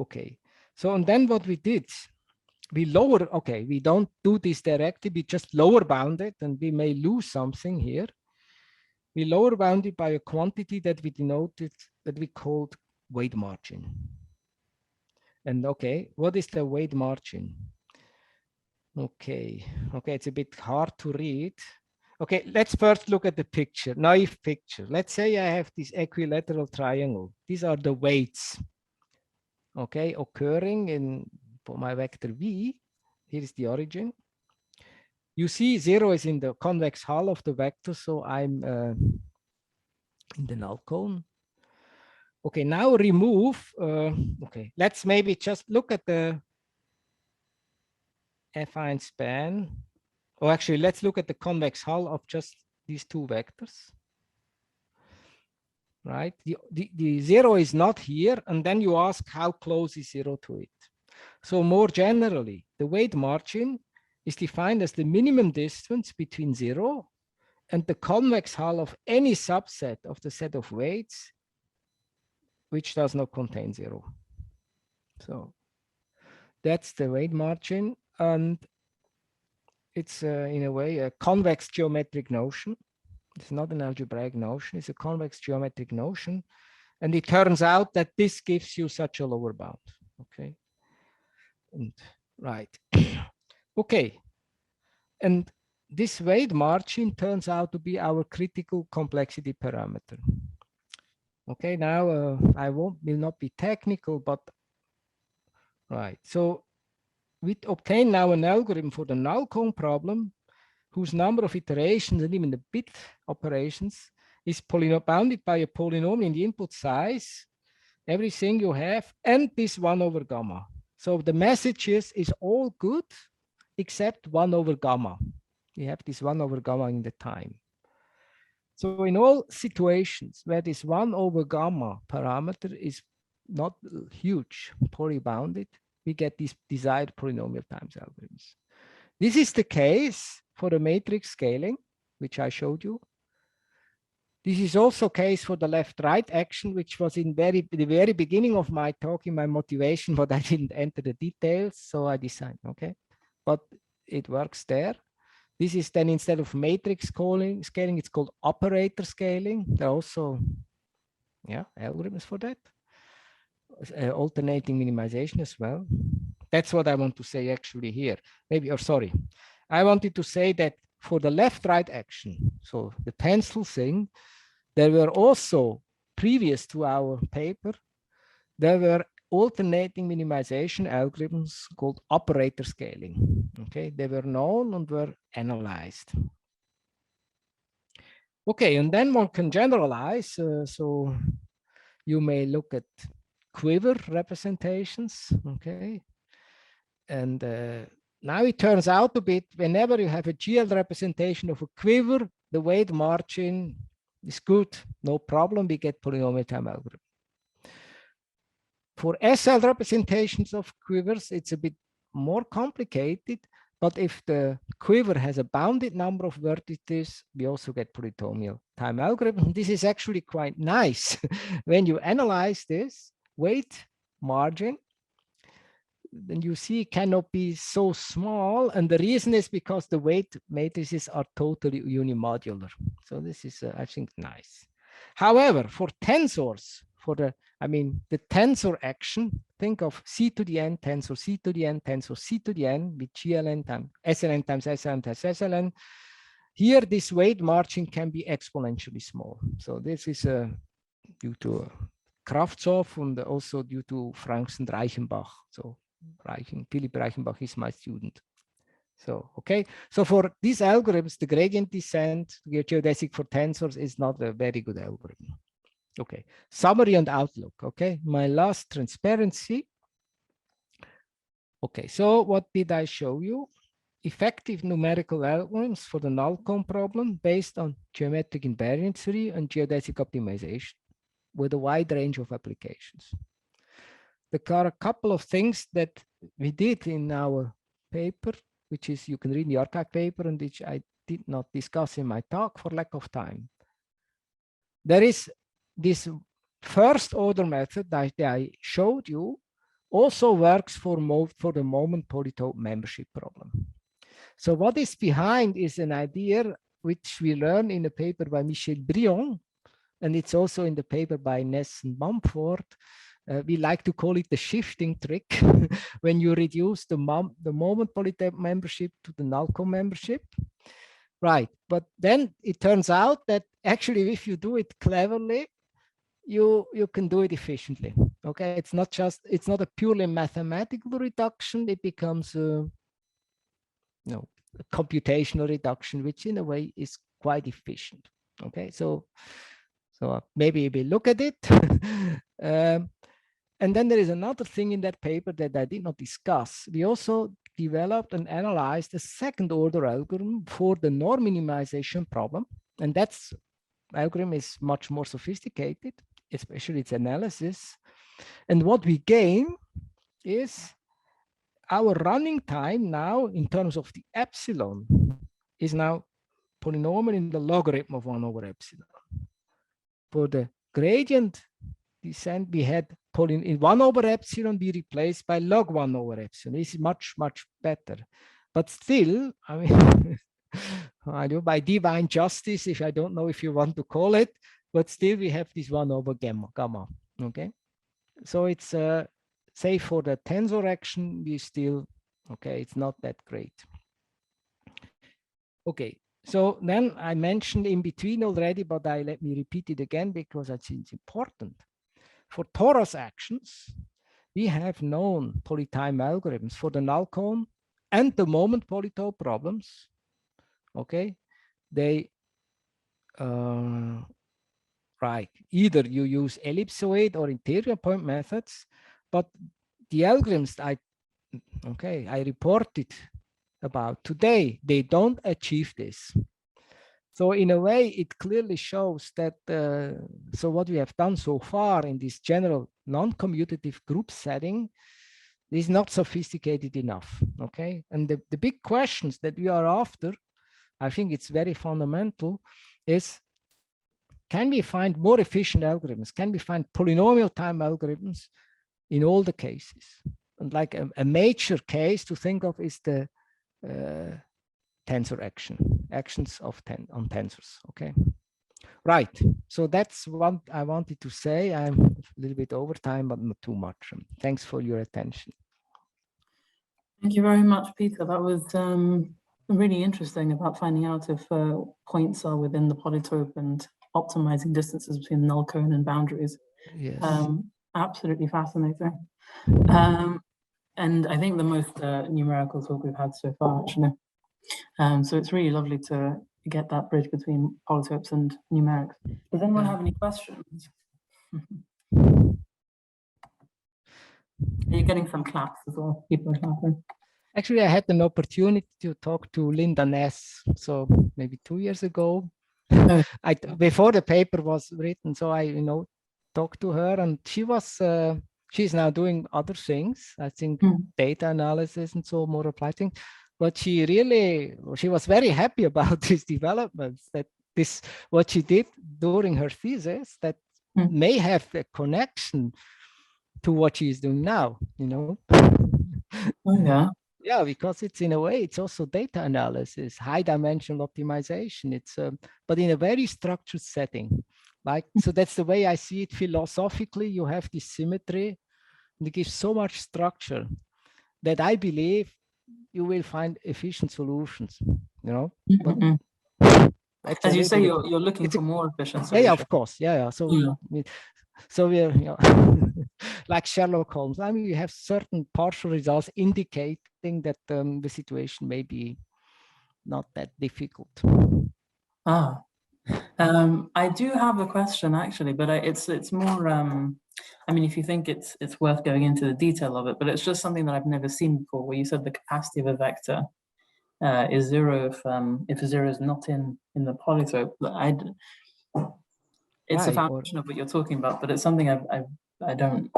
Okay. So and then what we did, we lower, we don't do this directly, we just lower bound it, and we may lose something here. We lower bound it by a quantity that we denoted, that we called weight margin. And what is the weight margin? Okay, it's a bit hard to read. Okay, let's first look at the picture, naive picture. Let's say I have this equilateral triangle. These are the weights, occurring for my vector V. Here is the origin. You see 0 is in the convex hull of the vector, so I'm in the null cone. Okay, now remove, let's maybe just look at the affine span. Or actually, let's look at the convex hull of just these two vectors. Right, the 0 is not here, and then you ask how close is 0 to it. So more generally, the weight margin is defined as the minimum distance between 0 and the convex hull of any subset of the set of weights which does not contain 0. So That's the weight margin, and it's in a way a convex geometric notion. It's not an algebraic notion, it's a convex geometric notion. And it turns out that this gives you such a lower bound. Okay. And, right. Okay. And this weight margin turns out to be our critical complexity parameter. Okay, now I will not be technical, but right. So we obtain now an algorithm for the null cone problem whose number of iterations and even the bit operations is bounded by a polynomial in the input size, everything you have, and this 1 over gamma. So the message is all good except 1 over gamma. You have this 1 over gamma in the time. So in all situations where this 1 over gamma parameter is not huge, polybounded, we get these desired polynomial times algorithms. This is the case for the matrix scaling, which I showed you. This is also case for the left-right action, which was in the very beginning of my talk in my motivation, but I didn't enter the details, so I decided, okay, but it works there. This is then instead of matrix scaling, it's called operator scaling. There are also, yeah, algorithms for that. Alternating minimization as well. That's what I want to say actually here. Maybe, or sorry, I wanted to say that for the left-right action, so the pencil thing, there were also, previous to our paper, there were alternating minimization algorithms called operator scaling. Okay, they were known and were analyzed. Okay, and then one can generalize. So you may look at quiver representations. Okay, and now it turns out a bit, whenever you have a GL representation of a quiver, the weight margin is good, no problem, we get polynomial time algorithm. For SL representations of quivers, it's a bit more complicated, but if the quiver has a bounded number of vertices, we also get polynomial time algorithm. This is actually quite nice. When you analyze this weight margin, then you see it cannot be so small. And the reason is because the weight matrices are totally unimodular. So this is, I think, nice. However, for tensors, for the tensor action, think of C to the n tensor, C to the n tensor, C to the n with GLN times SLN times SLN times SLN. Here, this weight margin can be exponentially small. So this is due to Kravtsov and also due to Franks and Reichenbach. So Philipp Reichenbach is my student. So, okay. So for these algorithms, the gradient descent geodesic for tensors is not a very good algorithm. Okay. Summary and outlook. Okay. My last transparency. Okay. So what did I show you? Effective numerical algorithms for the null cone problem based on geometric invariant theory and geodesic optimization with a wide range of applications. There are a couple of things that we did in our paper, which is you can read in the archive paper and which I did not discuss in my talk for lack of time. There is this first order method that I showed you also works for the moment polytope membership problem. So what is behind is an idea which we learn in a paper by Michel Brion, and it's also in the paper by Ness and Mumford. We like to call it the shifting trick when you reduce the moment polytope membership to the null cone membership. Right, but then it turns out that actually if you do it cleverly, you can do it efficiently. Okay, it's not a purely mathematical reduction, it becomes a computational reduction, which in a way is quite efficient. Okay, so maybe we look at it. And then there is another thing in that paper that I did not discuss. We also developed and analyzed a second order algorithm for the norm minimization problem. And that's algorithm is much more sophisticated, especially its analysis. And what we gain is our running time now in terms of the epsilon is now polynomial in the logarithm of 1 over epsilon. For the gradient descent, we had in 1 over epsilon be replaced by log 1 over epsilon. This is much, much better. But still, I mean, I do by divine justice, if I don't know if you want to call it, but still we have this 1 over gamma. Okay. So it's say for the tensor action, we still, okay, it's not that great. Okay, so then I mentioned in between already, but let me repeat it again because I think it's important. For torus actions, we have known polytime algorithms for the null cone and the moment polytope problems. Okay, they right, either you use ellipsoid or interior point methods, but the algorithms I reported about today, they don't achieve this. So in a way, it clearly shows that, so what we have done so far in this general non-commutative group setting is not sophisticated enough, okay? And the big questions that we are after, I think it's very fundamental, is can we find more efficient algorithms? Can we find polynomial time algorithms in all the cases? And like a major case to think of is the tensor actions on tensors. Okay, right. So that's what I wanted to say. I'm a little bit over time, but not too much. Thanks for your attention. Thank you very much, Peter. That was really interesting about finding out if points are within the polytope and optimizing distances between null cone and boundaries. Yes. Absolutely fascinating. And I think the most numerical talk we've had so far, actually. So it's really lovely to get that bridge between polytopes and numerics. Does anyone have any questions? Are you getting some claps as well? People are clapping. Actually, I had an opportunity to talk to Linda Ness, so maybe 2 years ago. Before the paper was written, so I, talked to her, and she's now doing other things. I think data analysis and so more applied things. But she was very happy about these developments, that what she did during her thesis that may have a connection to what she is doing now, Oh, yeah. Yeah, because it's in a way, it's also data analysis, high dimensional optimization. It's but in a very structured setting. So that's the way I see it philosophically. You have this symmetry, and it gives so much structure that I believe you will find efficient solutions, But as you say, you're looking for more efficient solutions. Yeah, of course. Yeah. So we're like Sherlock Holmes. I mean, we have certain partial results indicating that the situation may be not that difficult. I do have a question actually, but it's more. I mean, if you think it's worth going into the detail of it, but it's just something that I've never seen before. Where you said the capacity of a vector is 0 if 0 is not in the polytope. It's a foundation of what you're talking about, but it's something I don't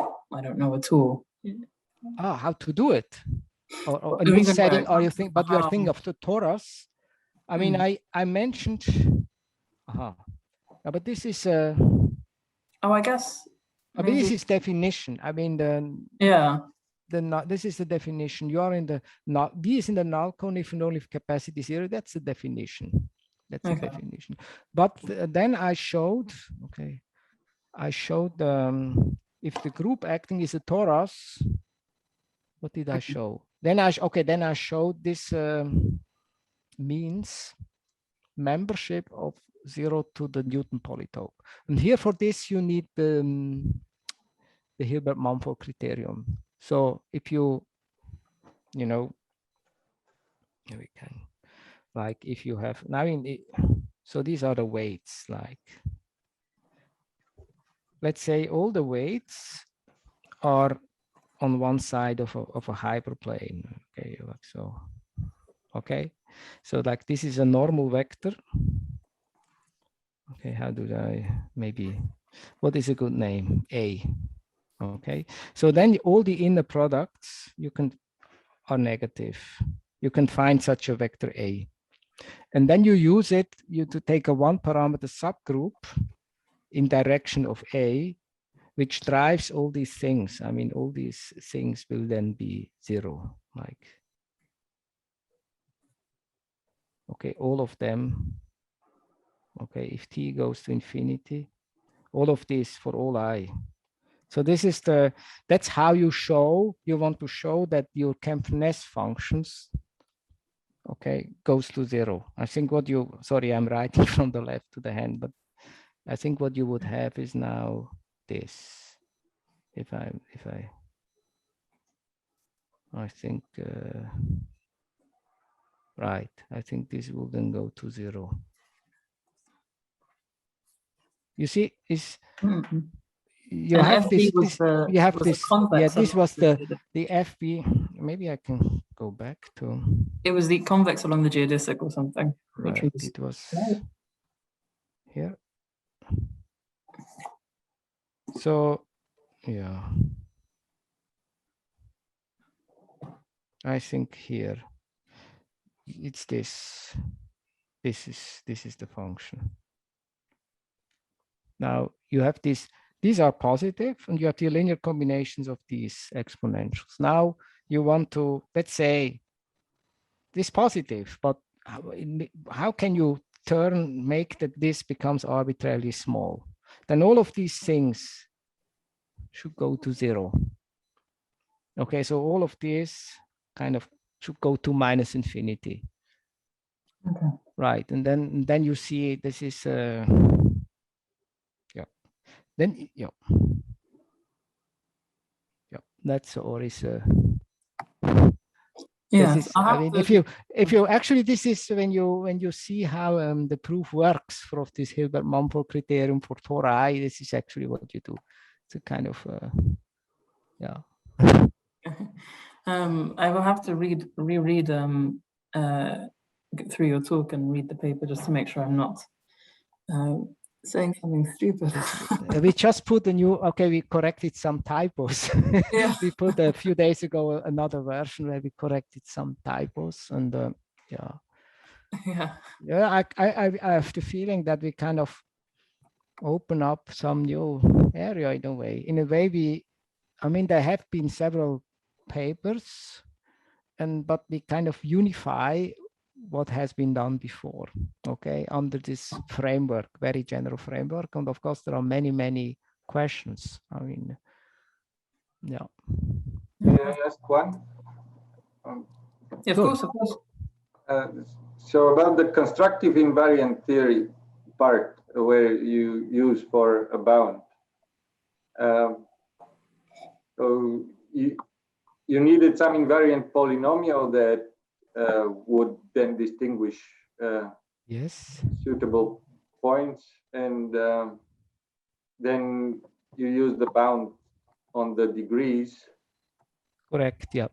know at all. How to do it? Or in which setting are you thinking? But you are thinking of the torus. I mean, I mentioned. But this is. I guess. I mean, this is definition. I mean, this is the definition. You are in the V is in the null cone if and only if capacity 0. That's the definition. That's the definition. But then I showed. Okay, I showed if the group acting is a torus. What did I show? Then I showed this means membership of 0 to the Newton polytope. And here for this, you need the Hilbert-Mumford criterion. So if here we can, like if you have, so these are the weights, like, let's say all the weights are on one side of a hyperplane. Okay, like so. Okay, so like this is a normal vector. Okay, how do I what is a good name? A. Okay, so then all the inner products are negative. You can find such a vector A. And then you use to take a one parameter subgroup in direction of A which drives all these things. I mean, all these things will then be 0, like, okay, all of them. Okay, if t goes to infinity, all of this for all I. So this is that's how you want to show that your Kempf-Ness functions, okay, goes to 0. I think sorry, I'm writing from the left to the hand, but I think what you would have is now this. I think, right, I think this will then go to 0. You see, you have this, yeah, this was the FB. Maybe I can go back to. It was the convex along the geodesic or something. Right, it was here. So, yeah. I think here it's this. This is the function. Now you have these are positive, and you have the linear combinations of these exponentials. Now you want to, let's say, this positive, but how can you make that this becomes arbitrarily small? Then all of these things should go to 0. Okay, so all of this kind of should go to minus infinity. Okay. Right, and then you see this is yeah. Then yeah, that's or is yes. I mean, if you actually, this is when you see how the proof works for this Hilbert-Mumford criterion for 4i. This is actually what you do. It's a kind of yeah. I will have to reread through your talk and read the paper just to make sure I'm not saying something stupid. We just put a new, okay, we corrected some typos. Yeah. We put a few days ago another version where we corrected some typos, and yeah, I have the feeling that we kind of open up some new area in a way. In a way, I mean, there have been several papers, but we kind of unify what has been done before, okay, under this framework, very general framework. And of course, there are many questions. I mean, yeah. May I ask one? Yeah, of course. So about the constructive invariant theory part where you use for a bound. So you needed some invariant polynomial that would then distinguish yes, suitable points, and then you use the bound on the degrees. Correct, yeah.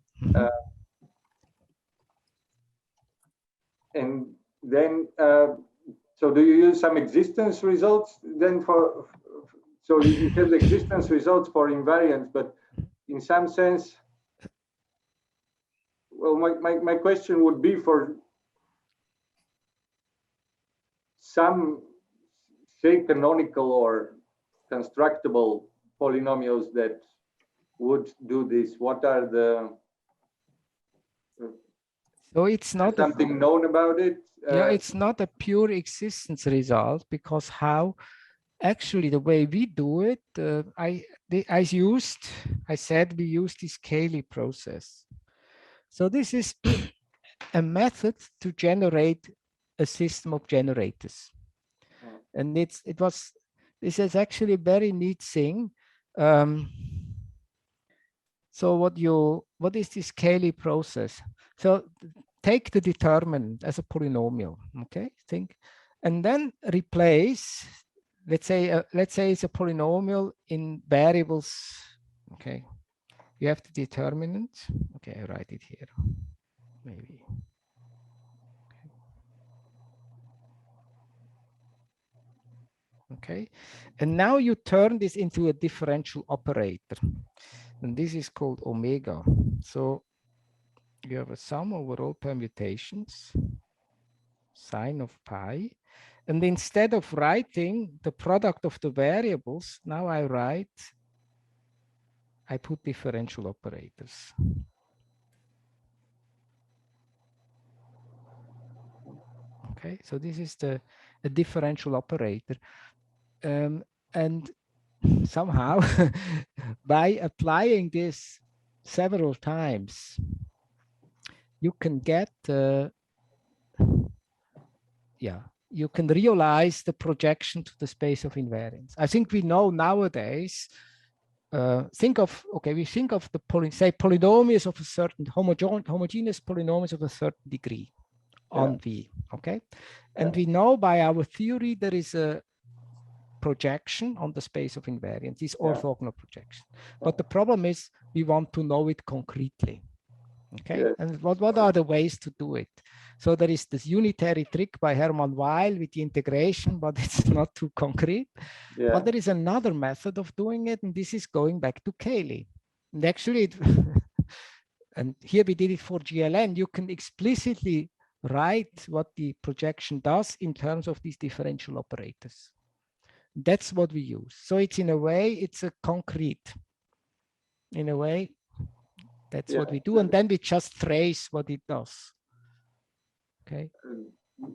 And then, so do you use some existence results then for, so you have the existence results for invariants, but in some sense, well, my question would be for some, say, canonical or constructible polynomials that would do this. What are the, so it's not something known about it? Yeah, it's not a pure existence result, because how actually the way we do it, I said we use this Cayley process. So this is a method to generate a system of generators, and this is actually a very neat thing. So what is this Cayley process? So take the determinant as a polynomial, okay? And then replace, let's say it's a polynomial in variables, okay? You have the determinant, okay, I write it here, maybe. Okay, and now you turn this into a differential operator, and this is called omega. So you have a sum over all permutations, sine of pi, and instead of writing the product of the variables, now I write I put differential operators. Okay, so this is a differential operator. And somehow, by applying this several times, you can get, you can realize the projection to the space of invariants. I think we know nowadays, we think of the polynomials of a certain homogeneous polynomials of a certain degree on V, okay? And we know by our theory there is a projection on the space of invariants, this orthogonal projection. But the problem is we want to know it concretely, okay? And what are the ways to do it? So there is this unitary trick by Hermann Weyl with the integration, but it's not too concrete. But there is another method of doing it, and this is going back to Cayley. And actually, and here we did it for GLN, you can explicitly write what the projection does in terms of these differential operators. That's what we use. So it's in a way, it's a concrete. In a way, that's what we do. And then we just trace what it does. Okay.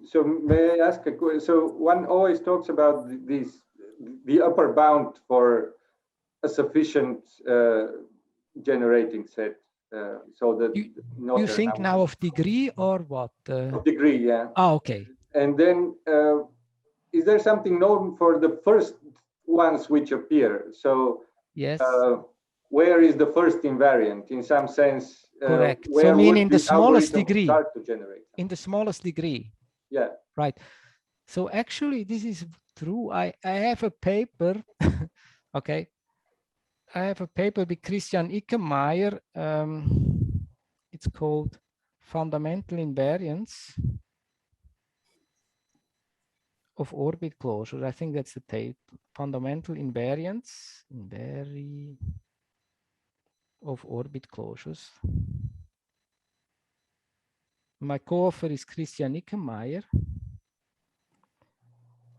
So may I ask a question? So one always talks about the upper bound for a sufficient generating set. So that you think now of degree or what? Of degree, yeah. Oh, okay. And then is there something known for the first ones which appear? So yes. Where is the first invariant in some sense? Correct. Where so mean in the smallest degree. Start to generate? In the smallest degree. Yeah. Right. So actually, this is true. I have a paper. Okay. I have a paper with Christian Ickenmeyer. It's called Fundamental Invariants of Orbit Closures. I think that's the tape. Fundamental Invariants of Orbit Closures. My co-author is Christian Ickenmeyer.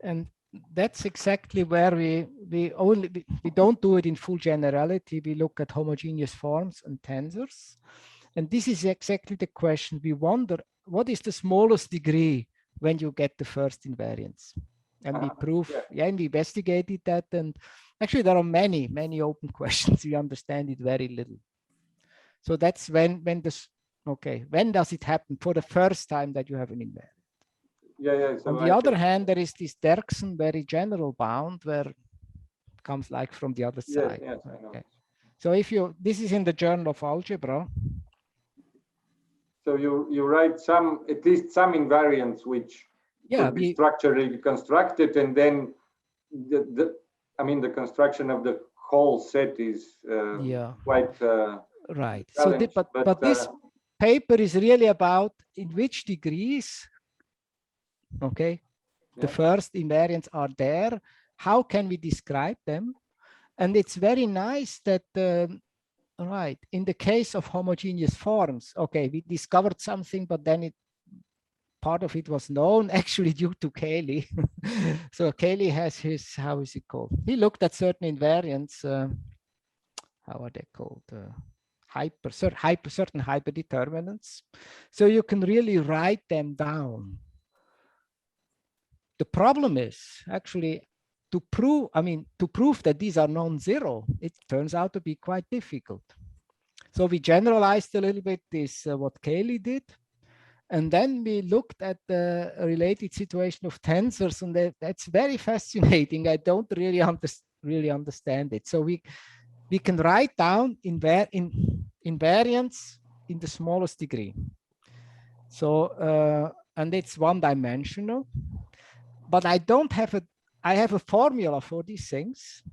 And that's exactly where we don't do it in full generality. We look at homogeneous forms and tensors. And this is exactly the question. We wonder, what is the smallest degree when you get the first invariants? And we prove, and we investigated that. And actually there are many, many open questions. We understand it very little. So that's when does it happen for the first time that you have an invariant? So on the other hand, there is this Derksen very general bound where it comes like from the other side. Yes, I know. Okay. So this is in the Journal of Algebra. So you write at least some invariants which could be structurally constructed, and then the construction of the whole set is quite right. So but this paper is really about in which degrees the first invariants are there. How can we describe them? And it's very nice that in the case of homogeneous forms, we discovered something, but then part of it was known actually due to Cayley. So Cayley has his, how is it called? He looked at certain invariants. How are they called? Certain hyperdeterminants. So you can really write them down. The problem is actually to prove that these are non-zero, it turns out to be quite difficult. So we generalized a little bit this, what Cayley did. And then we looked at the related situation of tensors, and that's very fascinating. I don't really understand it. So we can write down invariants in the smallest degree. So, and it's one-dimensional. But I have a formula for these things.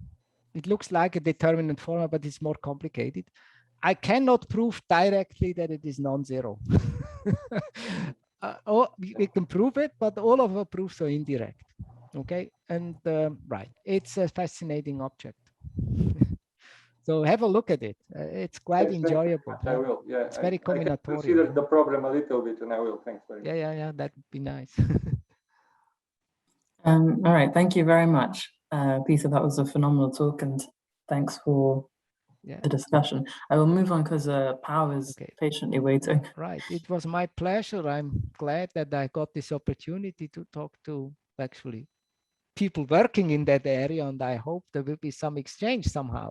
It looks like a determinant formula, but it's more complicated. I cannot prove directly that it is non-zero. We can prove it, but all of our proofs are indirect. Okay, and it's a fascinating object. So have a look at it. It's quite enjoyable. I will. Yeah, it's very combinatorial. I consider the problem a little bit, and I will. Thanks very much. Yeah. That would be nice. All right, thank you very much, Peter. That was a phenomenal talk, and thanks for the discussion. I will move on because Pau is patiently waiting. Right. It was my pleasure. I'm glad that I got this opportunity to talk to actually people working in that area, and I hope there will be some exchange somehow.